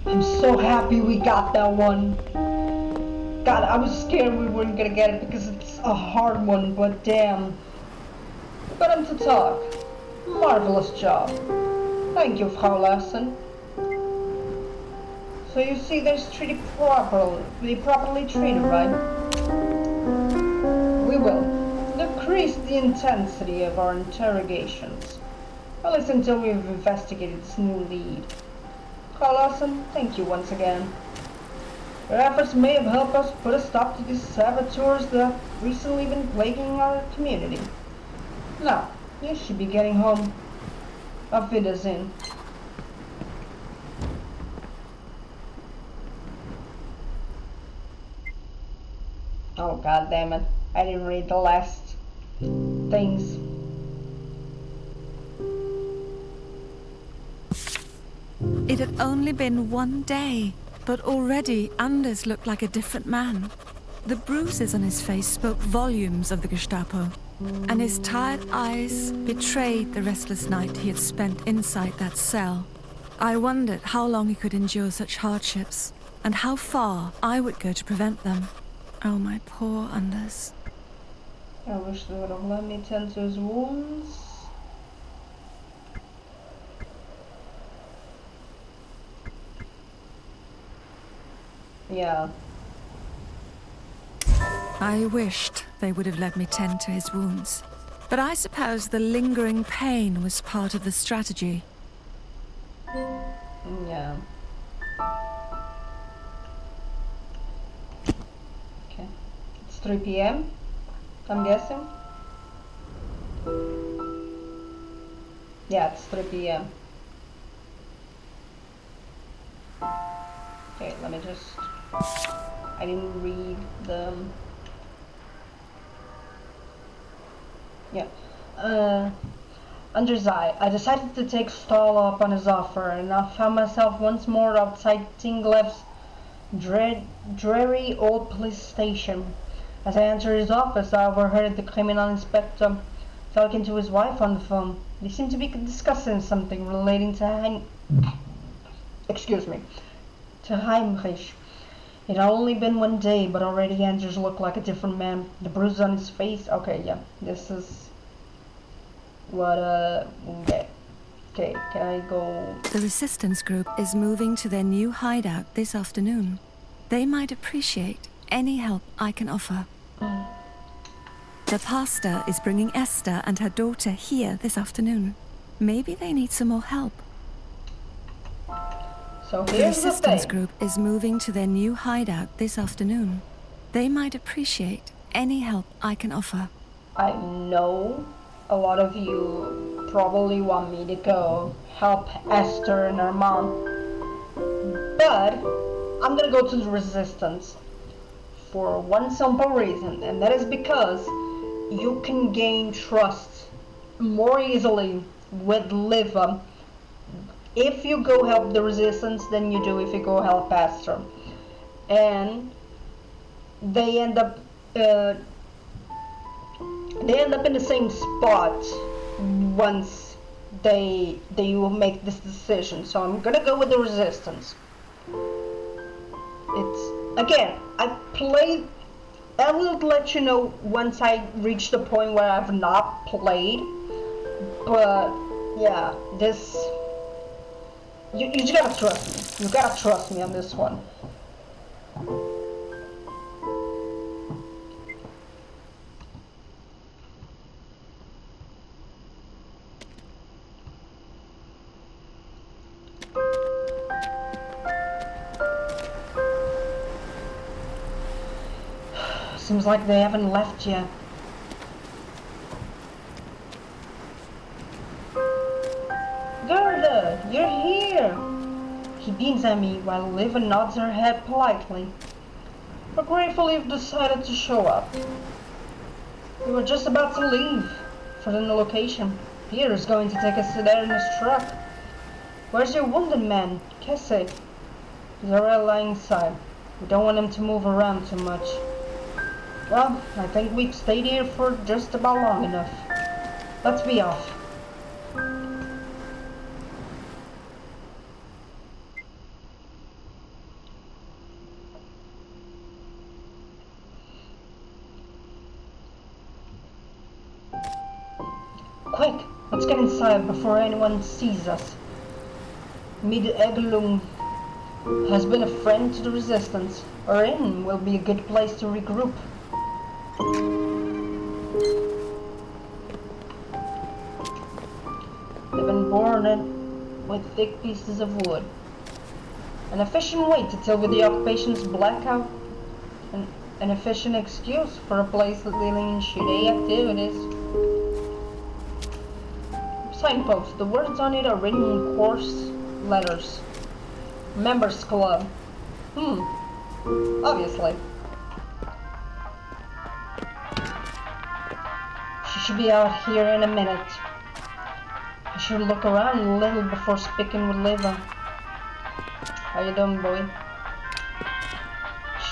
I'm so happy we got that one. God, I was scared we weren't gonna get it because it's a hard one, but damn. We got him to talk. Marvelous job. Thank you, Frau Larsen. So you see this treaty properly treated, right? We will. Decrease the intensity of our interrogations. At least until we've investigated this new lead. Frau Larsen, thank you once again. Your efforts may have helped us put a stop to these saboteurs that have recently been plaguing our community. Now, you should be getting home. Auf Wiedersehen. Oh, god damn it. I didn't read the last things. It had only been one day, but already Anders looked like a different man. The bruises on his face spoke volumes of the Gestapo, and his tired eyes betrayed the restless night he had spent inside that cell. I wondered how long he could endure such hardships, and how far I would go to prevent them. Oh, my poor Anders. I wish they would have let me tend to his wounds. Yeah. I wished they would have let me tend to his wounds. But I suppose the lingering pain was part of the strategy. Yeah. Okay. It's 3 p.m. I'm guessing. Yeah, it's 3 p.m. Okay, let me just... I didn't read the... Yeah. Under his eye, I decided to take Stahl up on his offer, and I found myself once more outside Tinglef's dreary old police station. As I entered his office, I overheard the criminal inspector talking to his wife on the phone. They seemed to be discussing something relating to to Heinrich. It had only been one day, but already Anders looked like a different man. The bruise on his face. Okay, yeah, this is what okay. Okay, can I go? The resistance group is moving to their new hideout this afternoon. They might appreciate any help I can offer. The pastor is bringing Esther and her daughter here this afternoon. Maybe they need some more help. So The here's the resistance thing. group is moving to their new hideout this afternoon. They might appreciate any help I can offer. I know a lot of you probably want me to go help Esther and her mom, but I'm gonna go to the resistance for one simple reason, and that is because you can gain trust more easily with Liva if you go help the resistance than you do if you go help Esther. And they end up in the same spot once they will make this decision. So I'm gonna go with the resistance. It's again, I will let you know once I reach the point where I've not played, but yeah, this you just gotta trust me. You gotta trust me on this one. Seems like they haven't left yet. Gerda, you're here! He beams at me while Liv nods her head politely. We're grateful you've decided to show up. We were just about to leave for the new location. Peter's going to take us there in his truck. Where's your wounded man, Cassie? He's already lying inside. We don't want him to move around too much. Well, I think we've stayed here for just about long enough. Let's be off. Quick, let's get inside before anyone sees us. Mid-Eglung has been a friend to the resistance. Our inn will be a good place to regroup. They've been boarded with thick pieces of wood. An efficient way to deal with the occupation's blackout. An efficient excuse for a place dealing in shitty activities. Signpost. The words on it are written in coarse letters. Members Club. Obviously. She should be out here in a minute. I should look around a little before speaking with Liva. How you doing, boy?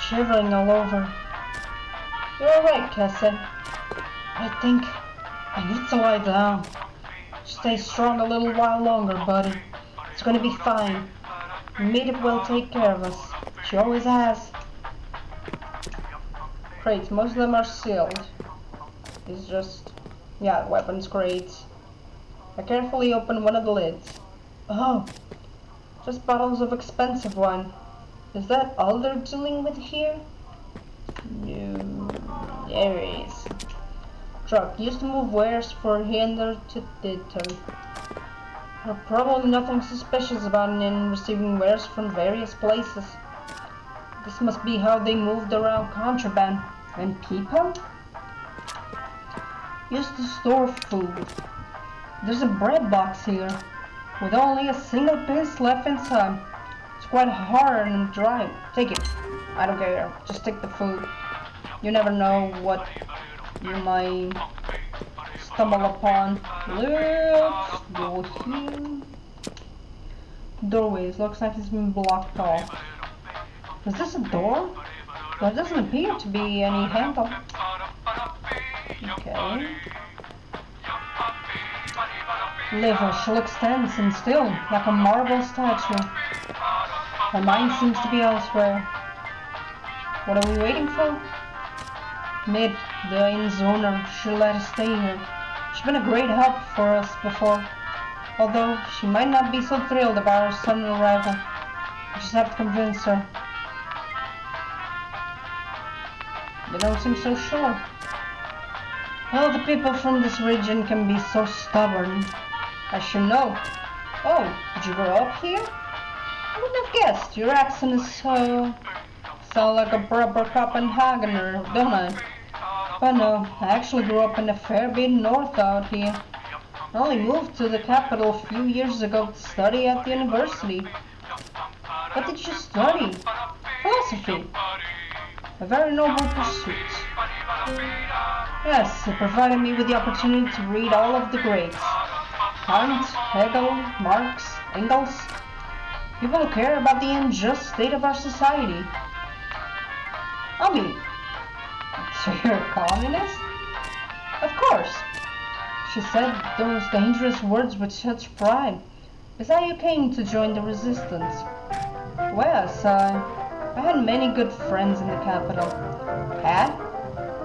Shivering all over. You're alright, Cassie. I think I need to lie down. Stay strong a little while longer, buddy. It's gonna be fine. Meredith will take care of us. She always has. Crates, most of them are sealed. It's just, yeah, weapons crates. I carefully open one of the lids. Oh, just bottles of expensive wine. Is that all they're dealing with here? No, there is. Truck used to move wares for hinder to Ditto. There's probably nothing suspicious about an inn receiving wares from various places. This must be how they moved around contraband. And people? Used to store food. There's a bread box here, with only a single piece left inside. It's quite hard and dry. Take it. I don't care. Just take the food. You never know what you might stumble upon. Let's go here. Doorways. Looks like it's been blocked off. Is this a door? There doesn't appear to be any handle. Okay. Liver, she looks tense and still, like a marble statue. Her mind seems to be elsewhere. What are we waiting for? Mid, the inn's owner, she let us stay here. She's been a great help for us before. Although she might not be so thrilled about her sudden arrival. I just have to convince her. You don't seem so sure. Well, the people from this region can be so stubborn. I should know. Oh, did you grow up here? I wouldn't have guessed. Your accent is so... sound like a proper Copenhagener, don't I? But no, I actually grew up in a fair bit north out here. I only moved to the capital a few years ago to study at the university. What did you study? Philosophy. A very noble pursuit. Yes, it provided me with the opportunity to read all of the greats. Kant, Hegel, Marx, Engels. People who care about the unjust state of our society. I mean, so you're a communist? Of course. She said those dangerous words with such pride. Is that you came to join the resistance? Well, I had many good friends in the capital. Had?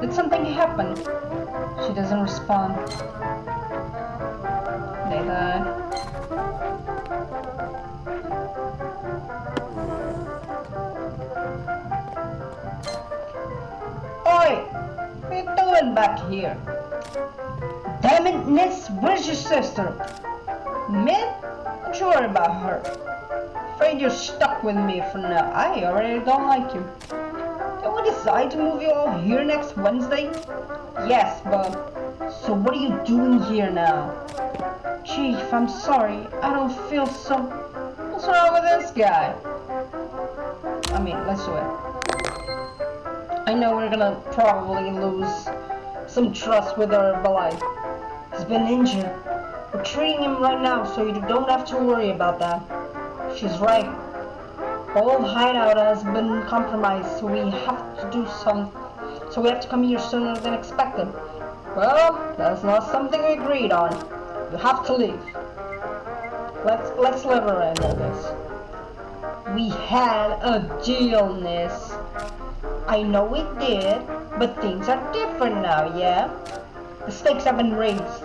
Did something happen? She doesn't respond. They died. Oi! What are you doing back here? Damn it, Nis, where's your sister? Mid? Don't you worry about her. Afraid you're stuck with me for now. I already don't like you. Can we decide to move you all here next Wednesday? Yes, but... So what are you doing here now? Chief, I'm sorry. I don't feel so... What's wrong with this guy? I mean, let's do it. I know we're gonna probably lose some trust with our Balai. He's been injured. We're treating him right now, so you don't have to worry about that. She's right. The old hideout has been compromised, so we have to do some. So we have to come here sooner than expected. Well, that's not something we agreed on. You have to leave. Let's let her handle this. We had a deal, Nis. I know we did, but things are different now, yeah? The stakes have been raised.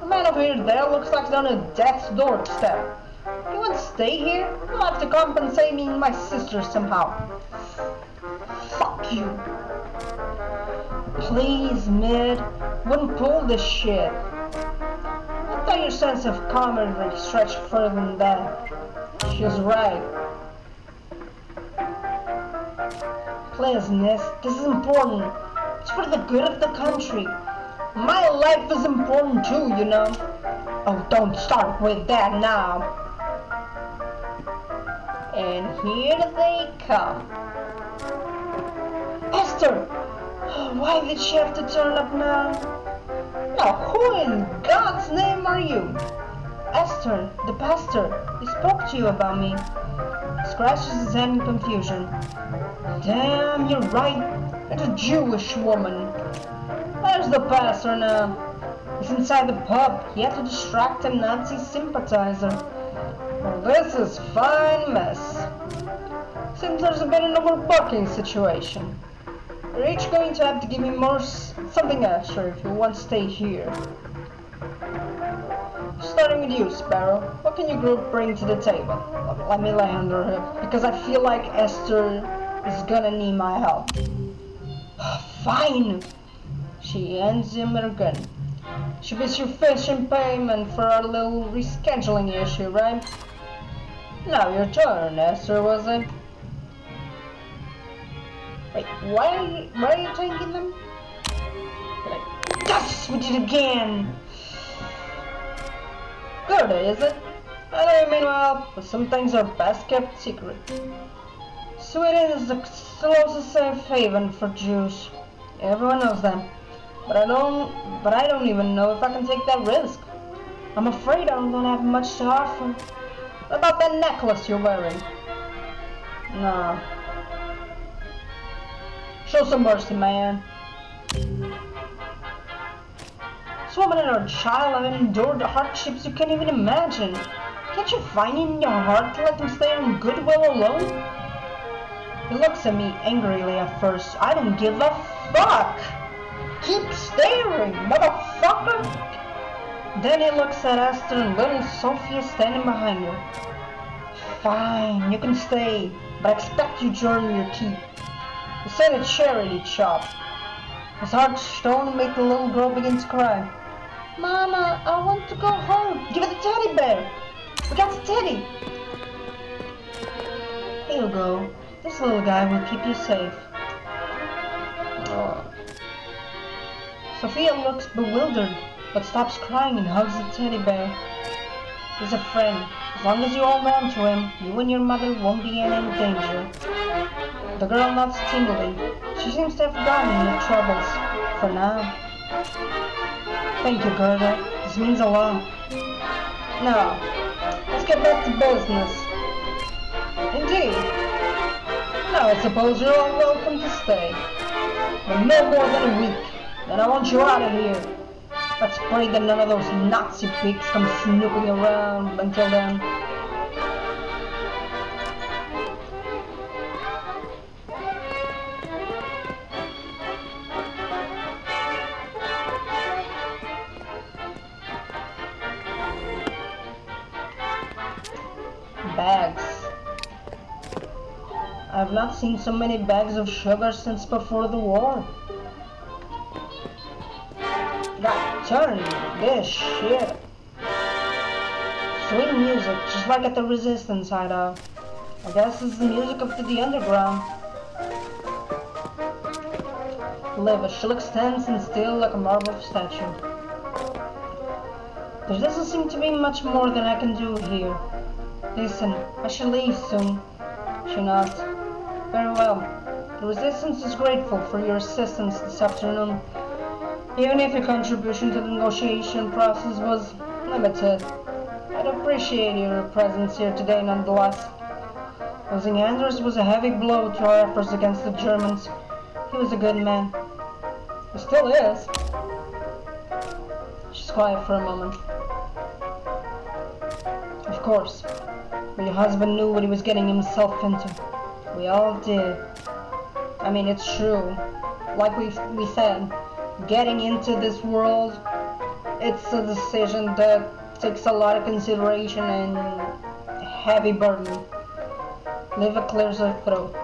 The man over here there looks like he's on a death's doorstep. If you want to stay here, you'll have to compensate me and my sister somehow. Fuck you. Please, Mid, wouldn't pull this shit. I thought your sense of camaraderie stretched further than that. She was right. Please, Nis, this is important. It's for the good of the country. My life is important too, you know. Oh, don't start with that now. And here they come. Esther! Why did she have to turn up now? Now, who in God's name are you? Esther, the pastor. He spoke to you about me. Scratches his head in confusion. Damn, you're right. It's a Jewish woman. There's the pastor now. He's inside the pub. He had to distract a Nazi sympathizer. Well, this is fine mess. Seems there's a bit of an overbooking situation. You're each going to have to give me something extra if you want to stay here. Starting with you, Sparrow. What can your group bring to the table? Let me land her here, because I feel like Esther is gonna need my help. Fine! She hands him her gun. Should be sufficient payment for our little rescheduling issue, right? Now your turn, Esther, was it? Wait, why are you taking them? Yes, we did it again! Gerda, is it? I don't mean well, but some things are best kept secret. Sweden is the closest safe haven for Jews. Everyone knows that. But I don't even know if I can take that risk. I'm afraid I don't have much to offer. What about that necklace you're wearing? No. Show some mercy, man. This woman and her child have endured hardships you can't even imagine. Can't you find it in your heart to let them stay on goodwill alone? He looks at me angrily at first. I don't give a fuck! Keep staring, motherfucker! Then he looks at Esther and little Sophia standing behind her. Fine, you can stay, but I expect you to earn your keep. This ain't a charity shop. His heart stone made the little girl begin to cry. Mama, I want to go home. Give it the teddy bear. We got the teddy. Here you go. This little guy will keep you safe. Oh. Sophia looks bewildered, but stops crying and hugs the teddy bear. He's a friend. As long as you hold on to him, you and your mother won't be in any danger. The girl nods timidly. She seems to have forgotten her troubles. For now. Thank you, Gerda. This means a lot. Now, let's get back to business. Indeed. Now I suppose you're all welcome to stay. But no more than a week. Then I want you out of here. Let's pray that none of those Nazi pigs come snooping around until then. Bags. I've not seen so many bags of sugar since before the war. God, turn this shit. Sweet music, just like at the Resistance hideout. I guess it's the music up to the underground. Liv, she looks tense and still like a marble statue. There doesn't seem to be much more that I can do here. Listen, I should leave soon. She nods. Very well. The Resistance is grateful for your assistance this afternoon. Even if your contribution to the negotiation process was limited, I'd appreciate your presence here today nonetheless. Losing Anders was a heavy blow to our efforts against the Germans. He was a good man. He still is. She's quiet for a moment. Of course, but your husband knew what he was getting himself into. We all did. I mean, it's true. Like we said, getting into this world, it's a decision that takes a lot of consideration and heavy burden. Liva clears her throat.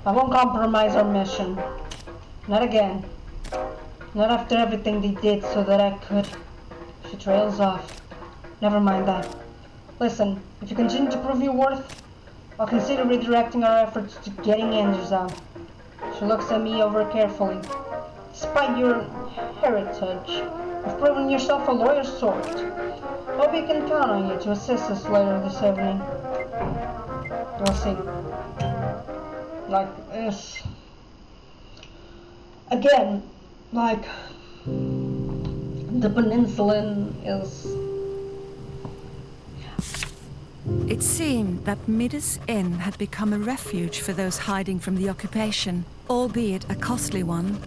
I won't compromise our mission. Not again. Not after everything they did so that I could. She trails off. Never mind that. Listen, if you continue to prove your worth, I'll consider redirecting our efforts to getting Anders out. She looks at me over carefully. Despite your heritage, you've proven yourself a loyal sort. Hope we can count on you to assist us later this evening. We'll see. Like this. Again, like the peninsula is... It seemed that Midas Inn had become a refuge for those hiding from the occupation, albeit a costly one.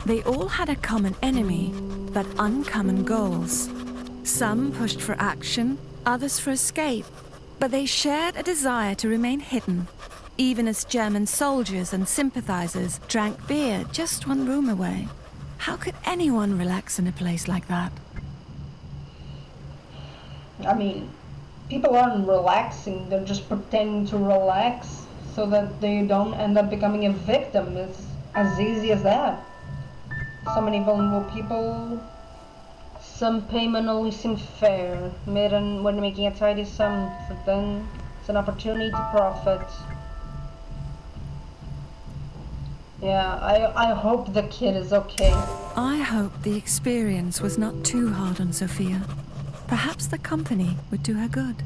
They all had a common enemy, but uncommon goals. Some pushed for action, others for escape, but they shared a desire to remain hidden, even as German soldiers and sympathizers drank beer just one room away. How could anyone relax in a place like that? I mean, people aren't relaxing, they're just pretending to relax so that they don't end up becoming a victim. It's as easy as that. So many vulnerable people. Some payment only seems fair. When making a tidy sum, for them it's an opportunity to profit. Yeah, I hope the kid is okay. I hope the experience was not too hard on Sophia. Perhaps the company would do her good.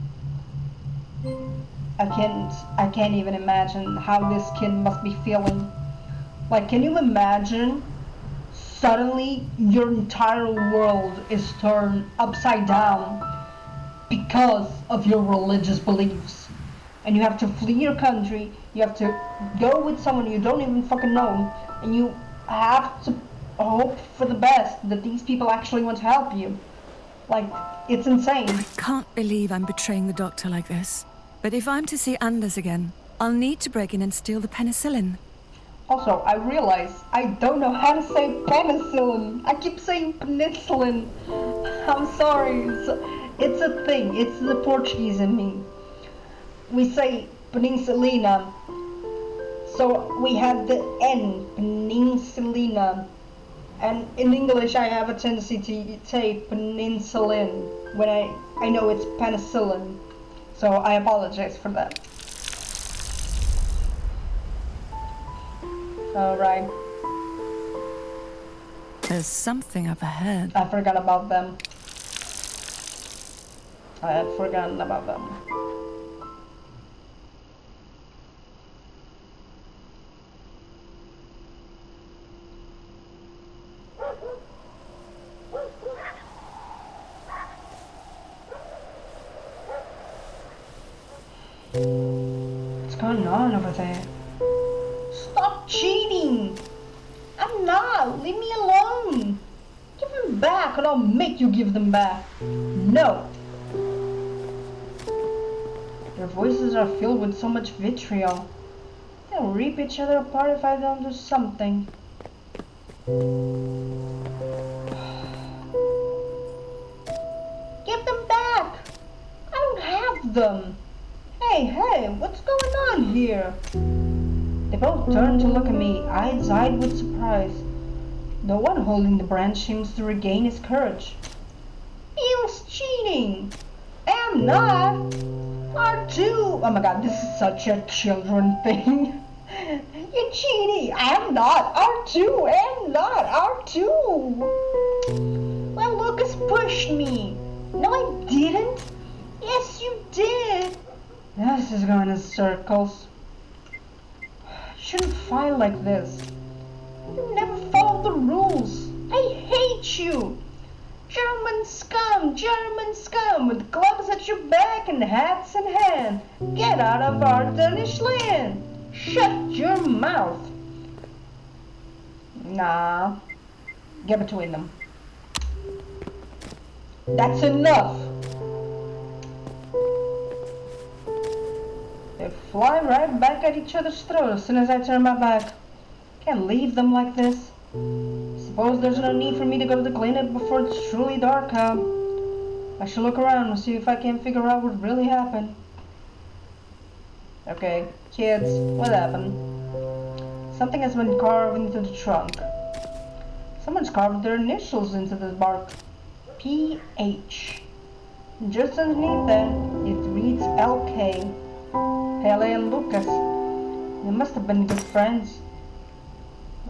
I can't even imagine how this kid must be feeling. Like, can you imagine suddenly your entire world is turned upside down because of your religious beliefs, and you have to flee your country, you have to go with someone you don't even fucking know, and you have to hope for the best that these people actually want to help you. Like, it's insane. I can't believe I'm betraying the doctor like this. But if I'm to see Anders again, I'll need to break in and steal the penicillin. Also, I realize I don't know how to say penicillin. I keep saying penicillin. I'm sorry. It's a thing. It's the Portuguese in me. We say penicillina. So we have the N, penicillina. And in English, I have a tendency to say penicillin when I know it's penicillin. So I apologize for that. Alright. There's something up ahead. I forgot about them. I had forgotten about them. What's going on over there? Stop cheating! I'm not! Leave me alone! Give them back and I'll make you give them back. No! Their voices are filled with so much vitriol. They'll rip each other apart if I don't do something. Give them back! I don't have them! Hey, what's going on here? They both turned to look at me, eyes wide with surprise. The one holding the branch seems to regain his courage. Bill's cheating! I'm not! R2! Oh my god, this is such a children thing. You're cheating! I'm not! R2! I'm not! R2! Well, Lucas pushed me. No, I didn't. Yes, you did. This is going in circles. You shouldn't fight like this. You never follow the rules. I hate you. German scum with clubs at your back and hats in hand. Get out of our Danish land. Shut your mouth. Nah. Get between them. That's enough. They fly right back at each other's throats as soon as I turn my back. Can't leave them like this. Suppose there's no need for me to go to the clinic before it's truly dark, huh? I should look around and see if I can figure out what really happened. Okay, kids, what happened? Something has been carved into the trunk. Someone's carved their initials into the bark. PH. Just underneath that, it reads LK. Pele and Lucas. They must have been good friends.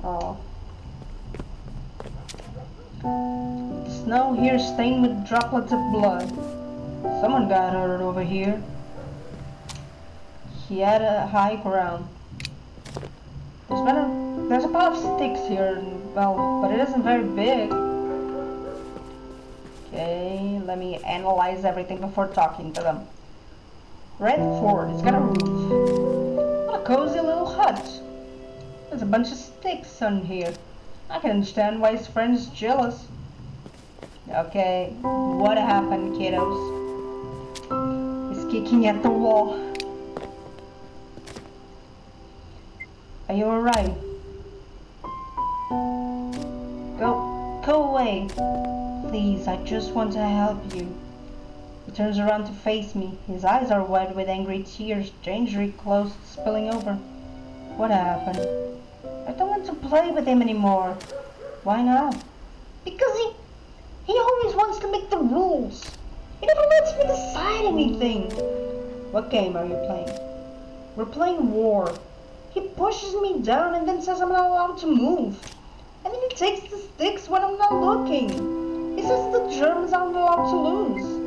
Oh. The snow here is stained with droplets of blood. Someone got hurt over here. He had a high ground. There's a pile of sticks here, well, but it isn't very big. Okay, let me analyze everything before talking to them. Red Fort, it's got a roof. What a cozy little hut. There's a bunch of sticks on here. I can understand why his friend is jealous. Okay, what happened, kiddos? He's kicking at the wall. Are you alright? Go away. Please, I just want to help you. He turns around to face me. His eyes are wet with angry tears, dangerously close to spilling over. What happened? I don't want to play with him anymore. Why not? Because he always wants to make the rules. He never lets me decide anything. What game are you playing? We're playing war. He pushes me down and then says I'm not allowed to move. And then he takes the sticks when I'm not looking. He says the Germans aren't allowed to lose.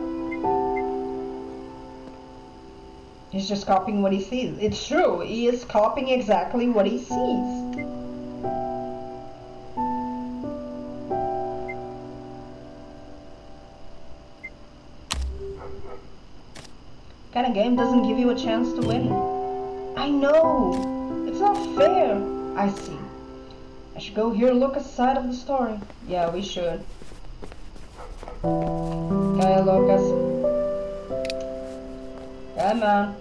He's just copying what he sees. It's true, he is copying exactly what he sees. Kind of game doesn't give you a chance to win. I know. It's not fair. I see. I should go hear Lucas' side of the story. Yeah, we should. Okay, Lucas. Come on.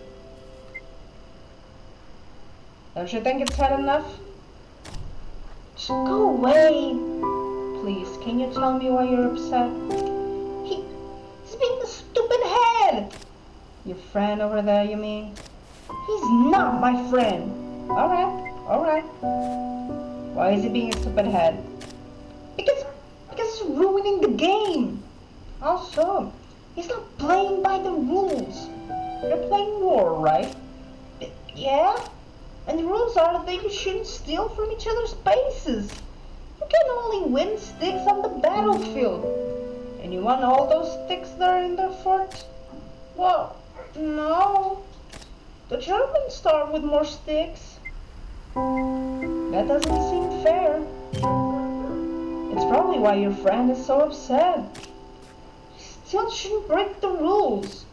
Don't you think it's had enough? Go away. Please, can you tell me why you're upset? He's being a stupid head. Your friend over there, you mean? He's not my friend. Alright. Why is he being a stupid head? Because he's ruining the game. Also, he's not playing by the rules. You're playing war, right? Yeah? And the rules are that you shouldn't steal from each other's bases. You can only win sticks on the battlefield. And you want all those sticks there in the fort? Well, no. The Germans start with more sticks. That doesn't seem fair. It's probably why your friend is so upset. You still shouldn't break the rules.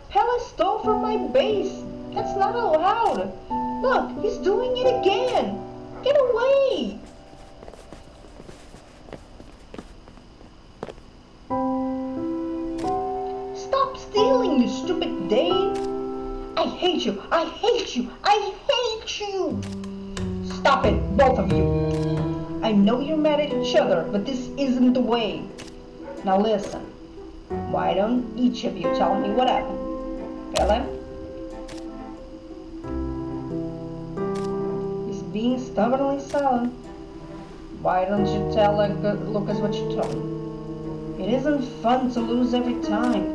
Pele stole from my base. That's not allowed. Look, he's doing it again. Get away. Stop stealing, you stupid Dane. I hate you. I hate you. I hate you. Stop it, both of you. I know you're mad at each other, but this isn't the way. Now listen. Why don't each of you tell me what happened? Pele? He's being stubbornly silent. Why don't you tell Lucas what you told him? It isn't fun to lose every time.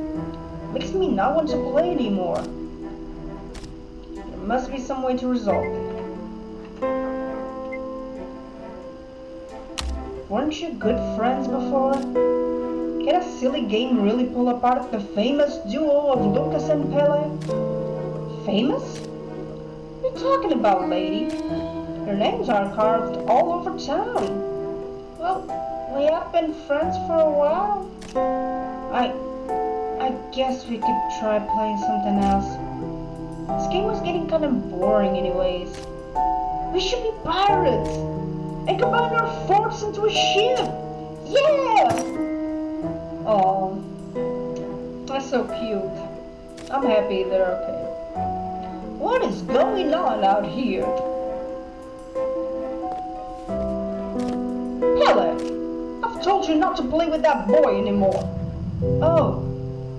It makes me not want to play anymore. There must be some way to resolve it. Weren't you good friends before? Can a silly game really pull apart the famous duo of Lucas and Pele? Famous? What are you talking about, lady? Their names are carved all over town. Well, we have been friends for a while. I guess we could try playing something else. This game was getting kind of boring anyways. We should be pirates and combine our forts into a ship. Yeah! Oh, that's so cute. I'm happy they're okay. What is going on out here? Pele, I've told you not to play with that boy anymore. Oh,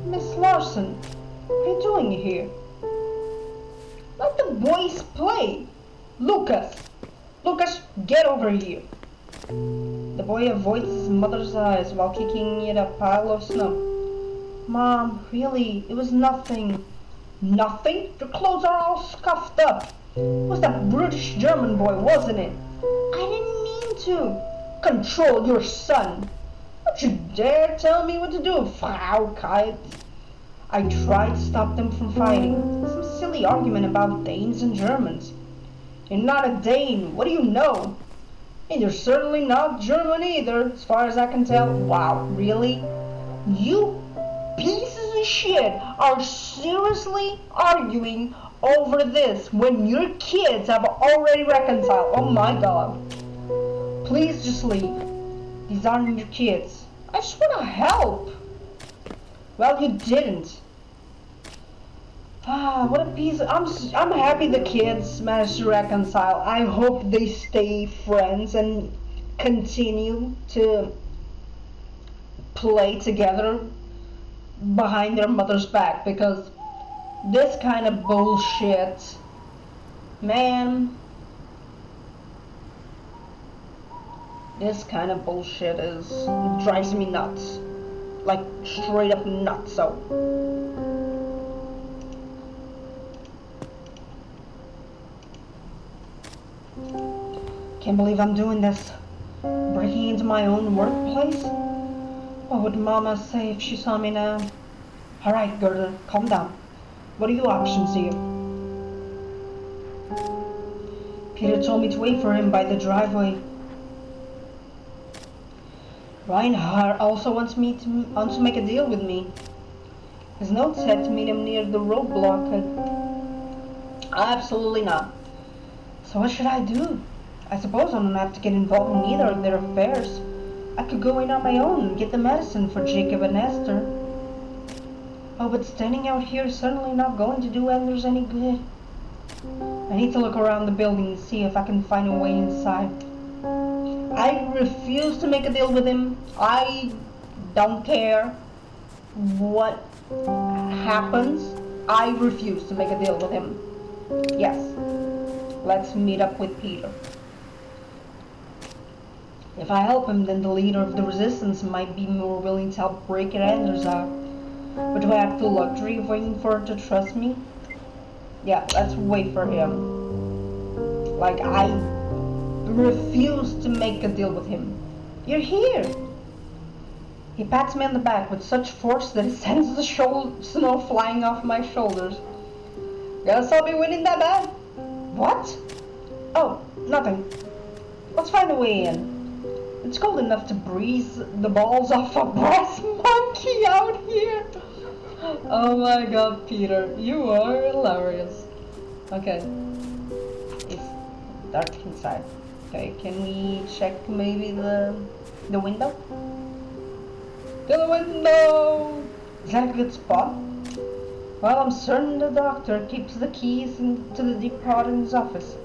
Miss Larson, what are you doing here? Let the boys play. Lucas, get over here. The boy avoids his mother's eyes while kicking in a pile of snow. Mom, really, it was nothing. Nothing? Your clothes are all scuffed up. It was that brutish German boy, wasn't it? I didn't mean to. Control your son. Don't you dare tell me what to do, Frau Kite. I tried to stop them from fighting. Some silly argument about Danes and Germans. You're not a Dane. What do you know? And you're certainly not German either, as far as I can tell. Wow, really? You pieces of shit are seriously arguing over this when your kids have already reconciled. Oh my god. Please just leave. These aren't your kids. I just want to help. Well, you didn't. Ah, what a piece. I'm happy the kids managed to reconcile. I hope they stay friends and continue to play together behind their mother's back, because this kind of bullshit, man, this kind of bullshit drives me nuts. Like straight up nuts. So can't believe I'm doing this. Breaking into my own workplace? What would Mama say if she saw me now? Alright, Gerda, calm down. What are your options here? Peter told me to wait for him by the driveway. Reinhardt also wants to make a deal with me. His note said to meet him near the roadblock. Absolutely not. So what should I do? I suppose I don't have to get involved in either of their affairs. I could go in on my own and get the medicine for Jacob and Esther. Oh, but standing out here is certainly not going to do Anders any good. I need to look around the building and see if I can find a way inside. I refuse to make a deal with him. I don't care what happens. I refuse to make a deal with him. Yes, let's meet up with Peter. If I help him, then the leader of the resistance might be more willing to help break Anders out. But do I have the luxury of waiting for her to trust me? Yeah, let's wait for him. Like, I refuse to make a deal with him. You're here! He pats me on the back with such force that it sends the snow flying off my shoulders. Guess I'll be winning that bet. What? Oh, nothing. Let's find a way in. It's cold enough to breeze the balls off a brass monkey out here. Oh my god, Peter, you are hilarious. Okay. It's dark inside. Okay, can we check maybe the window? To the window! Is that a good spot? Well, I'm certain the doctor keeps the keys to the deep part in his office.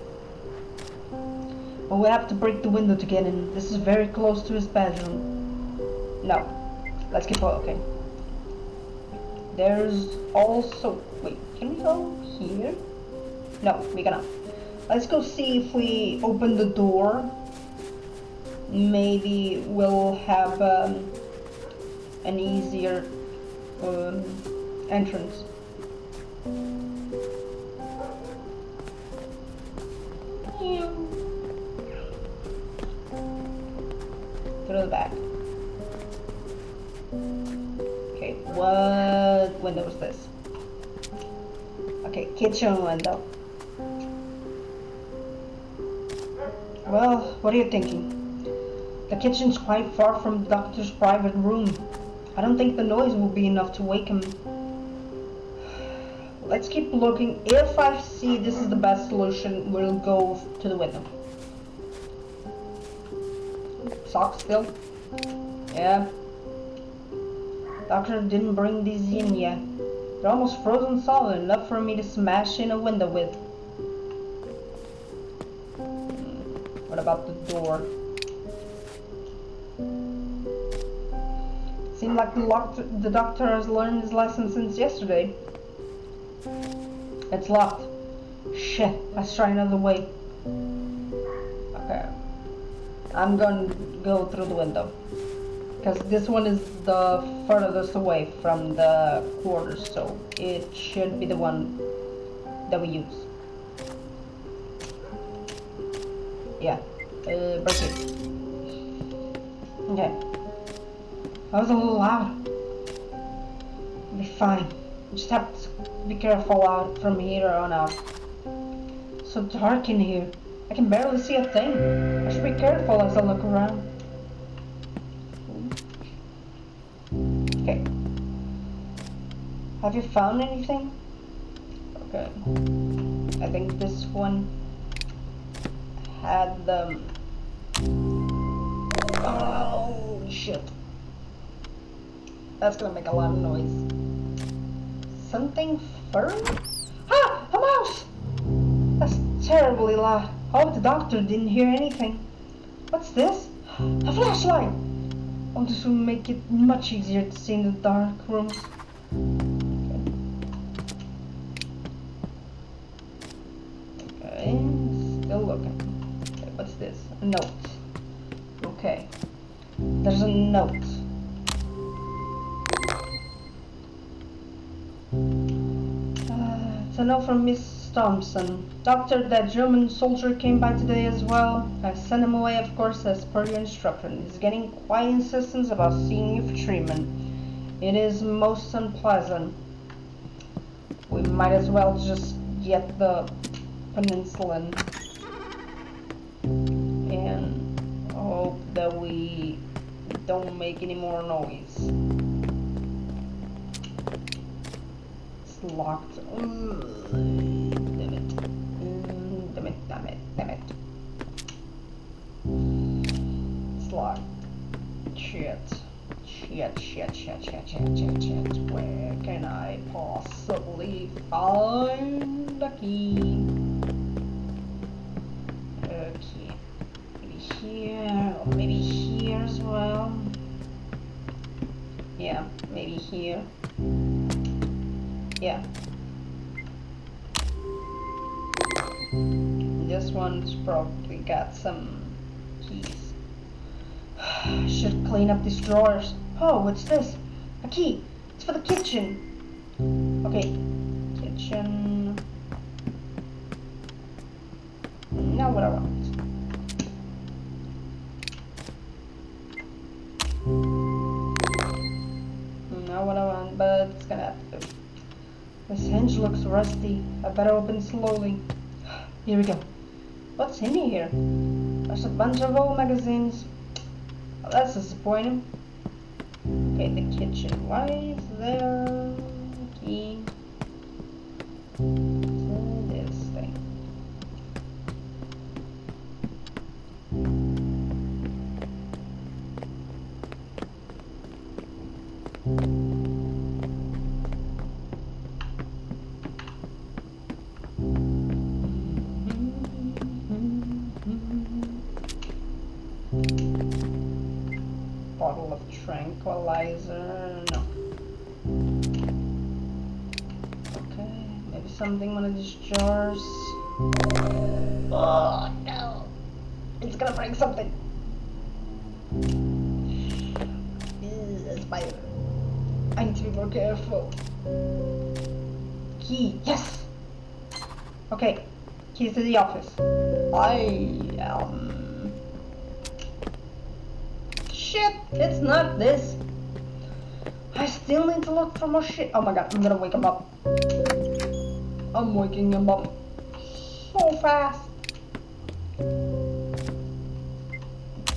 But we have to break the window to get in. This is very close to his bedroom. No. Let's keep walking. There's also... Wait, can we go here? No, we cannot. Let's go see if we open the door. Maybe we'll have an easier entrance. Through the back. Okay, what window is this? Okay, kitchen window. Well, what are you thinking? The kitchen's quite far from the doctor's private room. I don't think the noise will be enough to wake him. Let's keep looking. If I see this is the best solution, we'll go to the window. Socks still? Yeah. Doctor didn't bring these in yet. They're almost frozen solid, enough for me to smash in a window with. What about the door? Seems like the doctor has learned his lesson since yesterday. It's locked. Shit, let's try another way. Okay. I'm gonna go through the window. Because this one is the furthest away from the quarters, so it should be the one that we use. Yeah, break it. Okay. That was a little loud. It'll be fine. Just have to be careful out from here on out. So dark in here. I can barely see a thing. I should be careful as I look around. Okay. Have you found anything? Okay. I think this one had the... Oh, shit. That's gonna make a lot of noise. Something firm? Ah! A mouse! That's terribly loud. I hope the doctor didn't hear anything. What's this? A flashlight! Oh, this will make it much easier to see in the dark rooms. Okay, still looking. Okay, what's this? A note. Okay, there's a note. It's a note from Miss Thompson. Doctor, that German soldier came by today as well. I sent him away, of course, as per your instruction. He's getting quite insistent about seeing you for treatment. It is most unpleasant. We might as well just get the penicillin and hope that we don't make any more noise. It's locked. Damn it. Damn it. It's locked. Shit. Where can I possibly find the key? Okay. Maybe here be here. Yeah. This one's probably got some keys. Should clean up these drawers. Oh, what's this? A key. It's for the kitchen. Okay, kitchen. Now what I want. Not what I want, but it's gonna have to do. This hinge looks rusty. I better open slowly. Here we go. What's in here? There's a bunch of old magazines. Oh, that's disappointing. Okay, the kitchen. Why is there a key to this thing? Bottle of tranquilizer. No. Okay, maybe something one of these jars. Oh no! It's gonna break something. A spider. I need to be more careful. Key. Yes. Okay. Keys to the office. Shit, it's not this. I still need to look for more shit. Oh my god, I'm gonna wake him up. I'm waking him up so fast.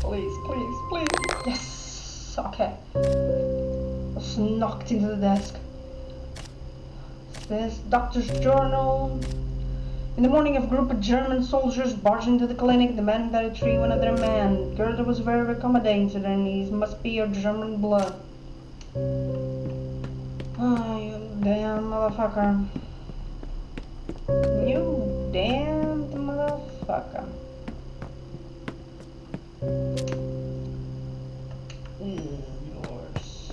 Please, please, please. Yes. Okay. I snuck into the desk. What's this? Doctor's journal. In the morning, a group of German soldiers barged into the clinic, demanding that I treat one of their men. Gerda was very accommodating to their needs. Must be your German blood. Oh, you damn motherfucker. You damn motherfucker. Yours.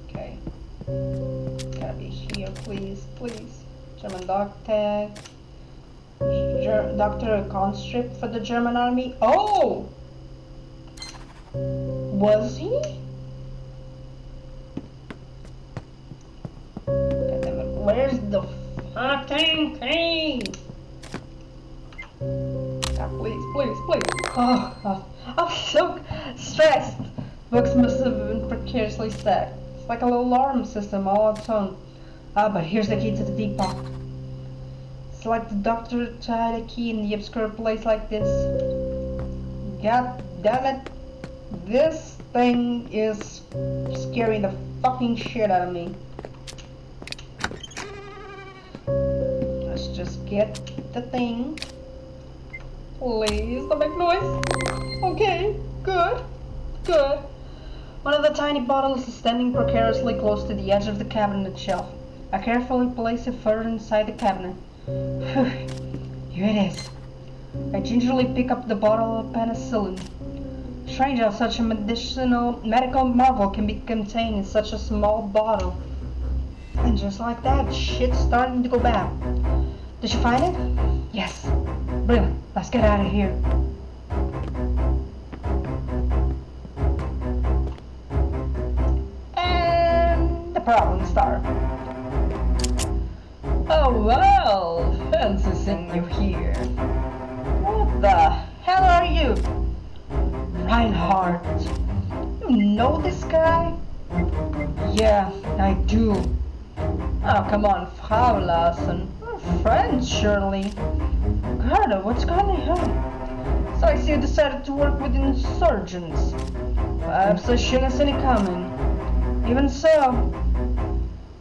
Okay. Gotta be here, please, please. German dog tag. Doctor conscript for the German army. Oh! Was he? God damn it. Where's the fucking thing? Ah, please, please, please. Oh, I'm so stressed. Books must have been precariously stacked. It's like a little alarm system all on its own. Ah, but here's the key to the depot. It's like the doctor tied a key in the obscure place like this. God damn it. This thing is scaring the fucking shit out of me. Let's just get the thing. Please don't make noise. Okay, good, good. One of the tiny bottles is standing precariously close to the edge of the cabinet shelf. I carefully place it further inside the cabinet. Here it is. I gingerly pick up the bottle of penicillin. Strange how such a medical marvel can be contained in such a small bottle. And just like that, shit's starting to go bad. Did you find it? Yes. Brilliant. Let's get out of here. And the problem started. Oh well, fancy seeing you here. What the hell are you? Reinhardt. You know this guy? Yeah, I do. Oh, come on, Frau Larson. We're friends, surely. Gerda, what's going on? So I see you decided to work with insurgents. Perhaps I shouldn't have seen it coming. Even so,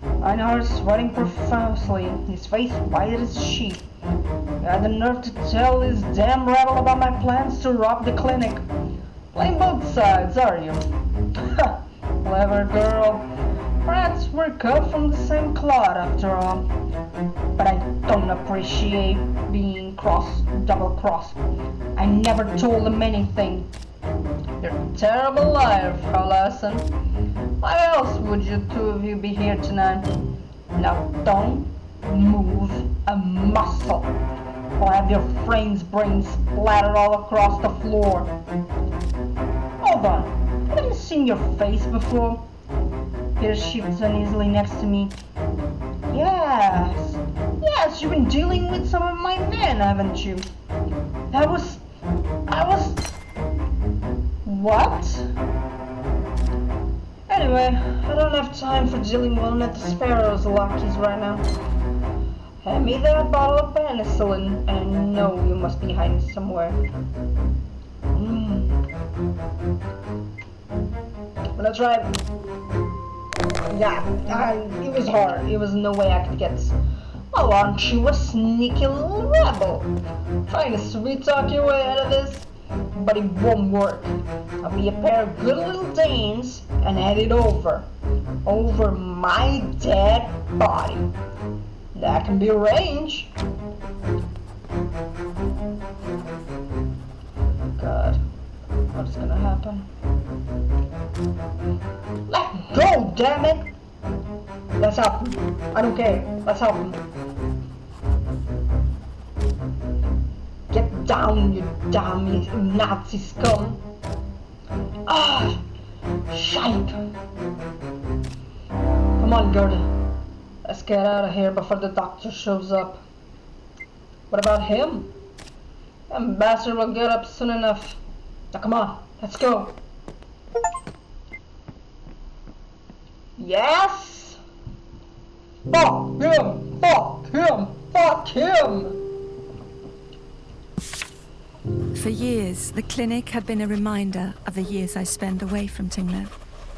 Reinhardt's sweating profusely, his face white as a sheet. You had the nerve to tell this damn rabble about my plans to rob the clinic. Playing both sides, are you? Ha! Clever girl. Perhaps we're cut from the same cloth after all. But I don't appreciate being double-crossed. I never told them anything. You're a terrible liar, Frau Larson. Why else would you two of you be here tonight? Now don't move a muscle, or have your friend's brains splattered all across the floor. Hold on, haven't you seen your face before? Peter shifts uneasily next to me. Yes, you've been dealing with some of my men, haven't you? I was... What? Anyway, I don't have time for dealing one at the Sparrow's lackeys right now. Hand me that bottle of penicillin, and I know you must be hiding somewhere. Let's try it. Yeah, it was hard. It was no way I could get... Oh, aren't you a sneaky little rebel? Trying to sweet talk your way out of this? But it won't work. I'll be a pair of good little Danes and hand it over my dead body. That can be arranged. God, what's gonna happen? Let go, damn it! Let's help him. I don't care. Let's help him. Get down, you damn Nazi scum. Ah, shite. Come on, Gerda. Let's get out of here before the doctor shows up. What about him? That bastard will get up soon enough. Now come on, let's go. Yes? Fuck him! Fuck him! Fuck him! For years, the clinic had been a reminder of the years I spent away from Tinglev,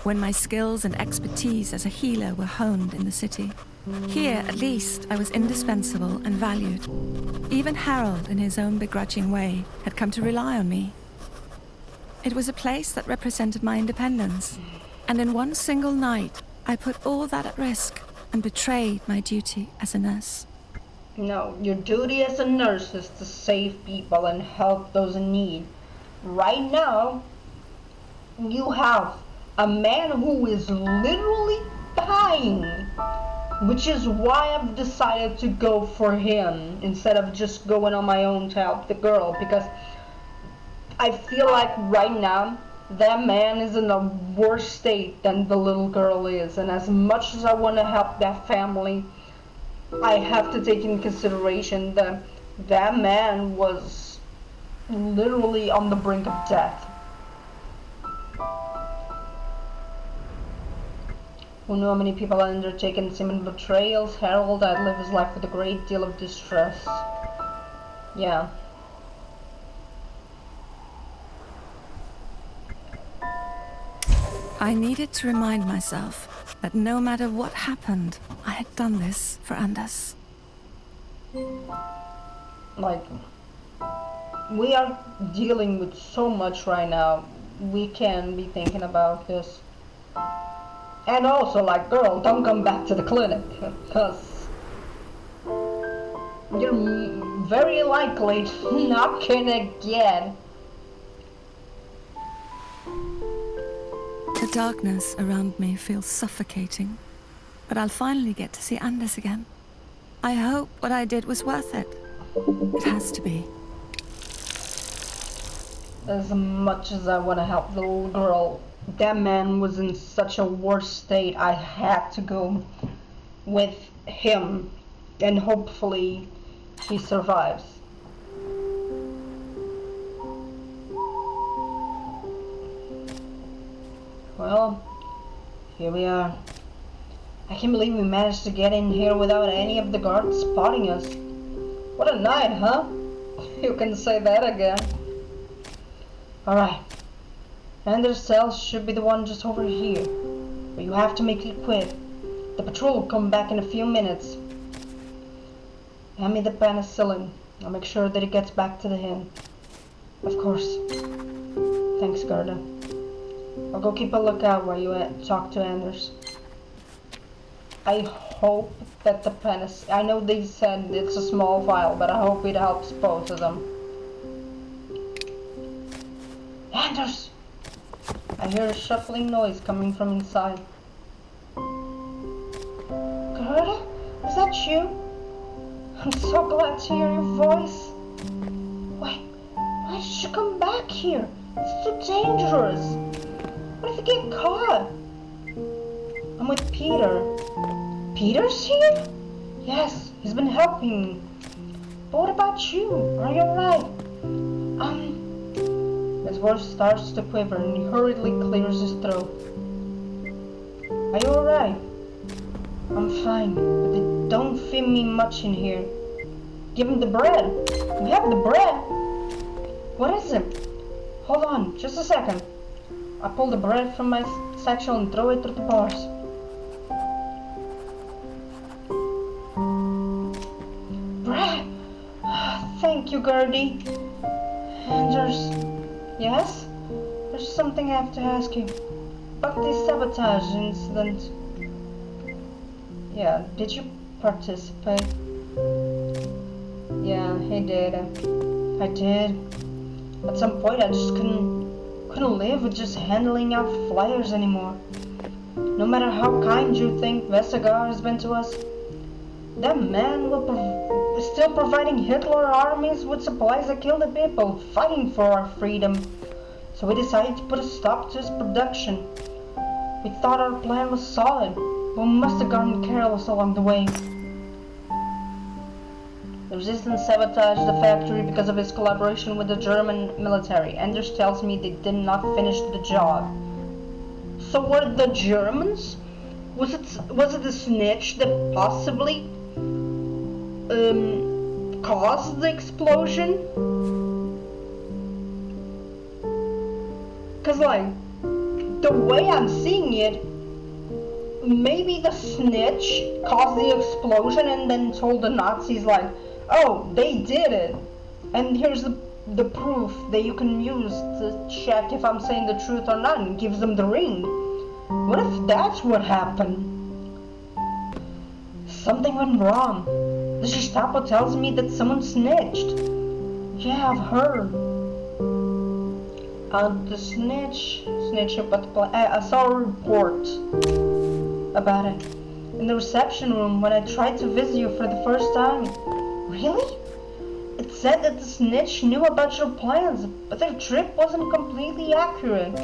when my skills and expertise as a healer were honed in the city. Here, at least, I was indispensable and valued. Even Harold, in his own begrudging way, had come to rely on me. It was a place that represented my independence, and in one single night, I put all that at risk and betrayed my duty as a nurse. No, your duty as a nurse is to save people and help those in need. Right now, you have a man who is literally dying, which is why I've decided to go for him instead of just going on my own to help the girl, because I feel like right now that man is in a worse state than the little girl is, and as much as I want to help that family, I have to take into consideration that that man was literally on the brink of death. Who knew how many people had undertaken similar betrayals? Harold had lived his life with a great deal of distress. Yeah. I needed to remind myself that no matter what happened, I had done this for Anders. Like, we are dealing with so much right now. We can be thinking about this. And also, like, girl, don't come back to the clinic, because you're very likely not gonna get... The darkness around me feels suffocating, but I'll finally get to see Anders again. I hope what I did was worth it. It has to be. As much as I want to help the little girl, that man was in such a worse state. I had to go with him, and hopefully he survives. Well, here we are. I can't believe we managed to get in here without any of the guards spotting us. What a night, huh? You can say that again. Alright. Anders' cell should be the one just over here. But you have to make it quick. The patrol will come back in a few minutes. Hand me the penicillin. I'll make sure that it gets back to the inn. Of course. Thanks, Gerda. I'll go keep a lookout while you talk to Anders. I hope that the penicillin... I know they said it's a small vial, but I hope it helps both of them. Anders! I hear a shuffling noise coming from inside. Gerda? Is that you? I'm so glad to hear your voice. Why did you come back here? It's too dangerous. What if you get caught? I'm with Peter. Peter's here? Yes, he's been helping me. But what about you? Are you alright? His voice starts to quiver and he hurriedly clears his throat. Are you alright? I'm fine, but they don't feed me much in here. Give him the bread. We have the bread. What is it? Hold on, just a second. I pull the bread from my satchel and throw it through the bars. Bread! Thank you, Gertie. And yes? There's something I have to ask you. About the sabotage incident. Yeah, did you participate? Yeah, I did. I did. At some point I just couldn't live with just handing out flyers anymore. No matter how kind you think Vestergaard has been to us, that man is still providing Hitler armies with supplies that kill the people fighting for our freedom. So we decided to put a stop to his production. We thought our plan was solid, but we must have gotten careless along the way. The resistance sabotaged the factory because of his collaboration with the German military. Anders tells me they did not finish the job. So were the Germans? Was it the snitch that possibly caused the explosion? Cause like, the way I'm seeing it, maybe the snitch caused the explosion and then told the Nazis like, oh, they did it, and here's the proof that you can use to check if I'm saying the truth or not, and gives them the ring. What if that's what happened? Something went wrong. The Gestapo tells me that someone snitched. Yeah, I've heard. The snitch about the plan. I saw a report about it in the reception room when I tried to visit you for the first time. Really? It said that the snitch knew about your plans, but their trip wasn't completely accurate.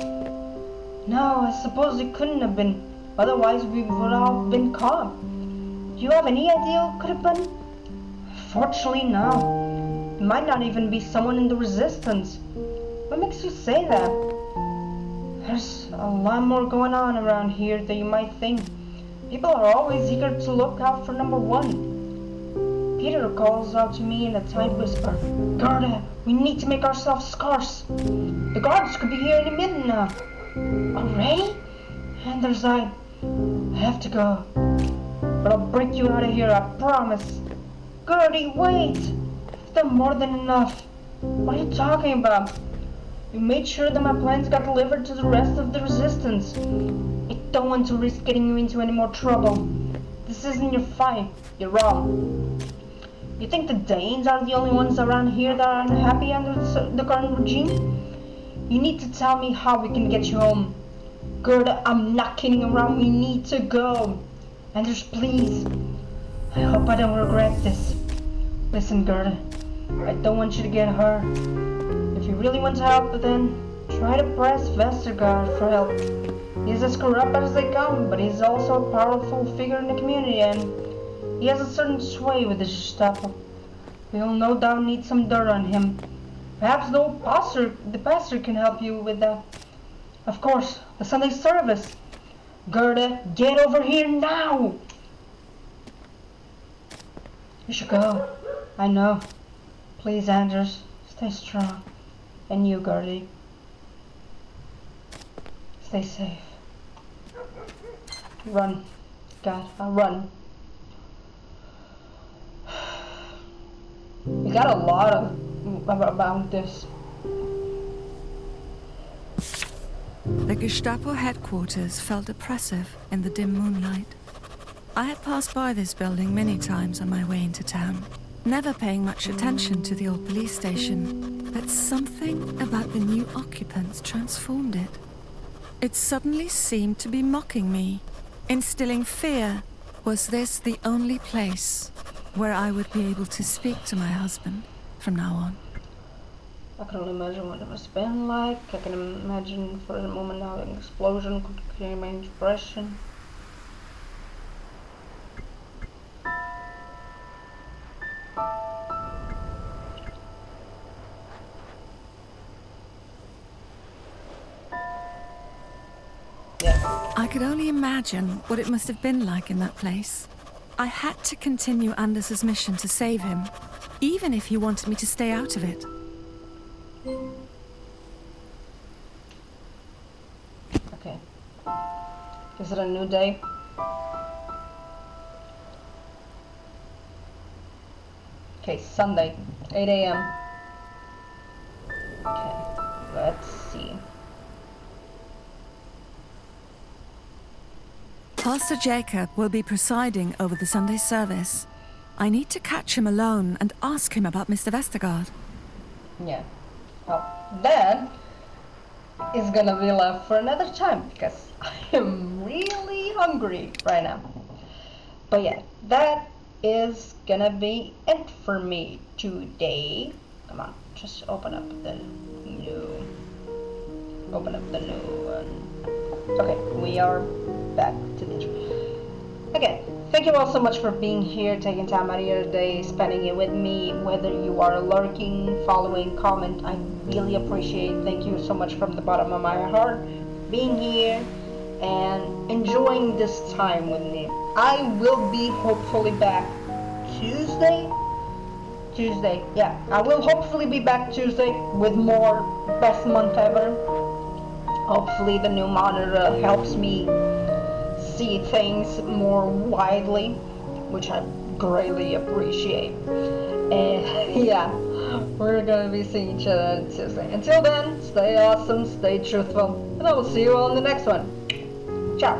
No, I suppose it couldn't have been. Otherwise, we would all have been caught. Do you have any idea who could have been? Fortunately, no. It might not even be someone in the resistance. What makes you say that? There's a lot more going on around here than you might think. People are always eager to look out for number one. Peter calls out to me in a tight whisper. Gerda, we need to make ourselves scarce. The guards could be here any minute now. Already? Anders, I have to go. But I'll break you out of here, I promise. Gertie, wait! I've done more than enough. What are you talking about? You made sure that my plans got delivered to the rest of the resistance. I don't want to risk getting you into any more trouble. This isn't your fight. You're wrong. You think the Danes are the only ones around here that are unhappy under the current regime? You need to tell me how we can get you home. Gerda, I'm not kidding around. We need to go. Anders, please. I hope I don't regret this. Listen, Gerda, I don't want you to get hurt. If you really want to help, then try to press Vestergaard for help. He's as corrupt as they come, but he's also a powerful figure in the community, and he has a certain sway with the Gestapo. We'll no doubt need some dirt on him. Perhaps the pastor can help you with that. Of course, the Sunday service. Gerda, get over here now! You should go. I know. Please, Anders, stay strong. And you, Gertie. Stay safe. Run. God, I'll run. We got a lot about this. The Gestapo headquarters felt oppressive in the dim moonlight. I had passed by this building many times on my way into town, never paying much attention to the old police station, but something about the new occupants transformed it. It suddenly seemed to be mocking me, instilling fear. Was this the only place where I would be able to speak to my husband from now on? I can only imagine what it must have been like. I can imagine for a moment how an explosion could create my impression. Yeah. I could only imagine what it must have been like in that place. I had to continue Anders's mission to save him, even if he wanted me to stay out of it. Okay. Is it a new day? Okay, Sunday, 8 a.m. Okay, let's see. Pastor Jacob will be presiding over the Sunday service. I need to catch him alone and ask him about Mr. Vestergaard. Yeah. Well, that is gonna be left for another time because I am really hungry right now. But yeah, that is gonna be it for me today. Come on, just open up the new. Open up the new one. Okay, we are back to the intro. Again, thank you all so much for being here, taking time out of your day, spending it with me, whether you are lurking, following, comment, I really appreciate. Thank you so much from the bottom of my heart, being here and enjoying this time with me. I will be hopefully back Tuesday, yeah, I will hopefully be back Tuesday with more best month ever. Hopefully the new monitor helps me see things more widely, which I greatly appreciate. And yeah, we're gonna be seeing each other on Tuesday. Until then, stay awesome, stay truthful, and I will see you all in the next one. Ciao.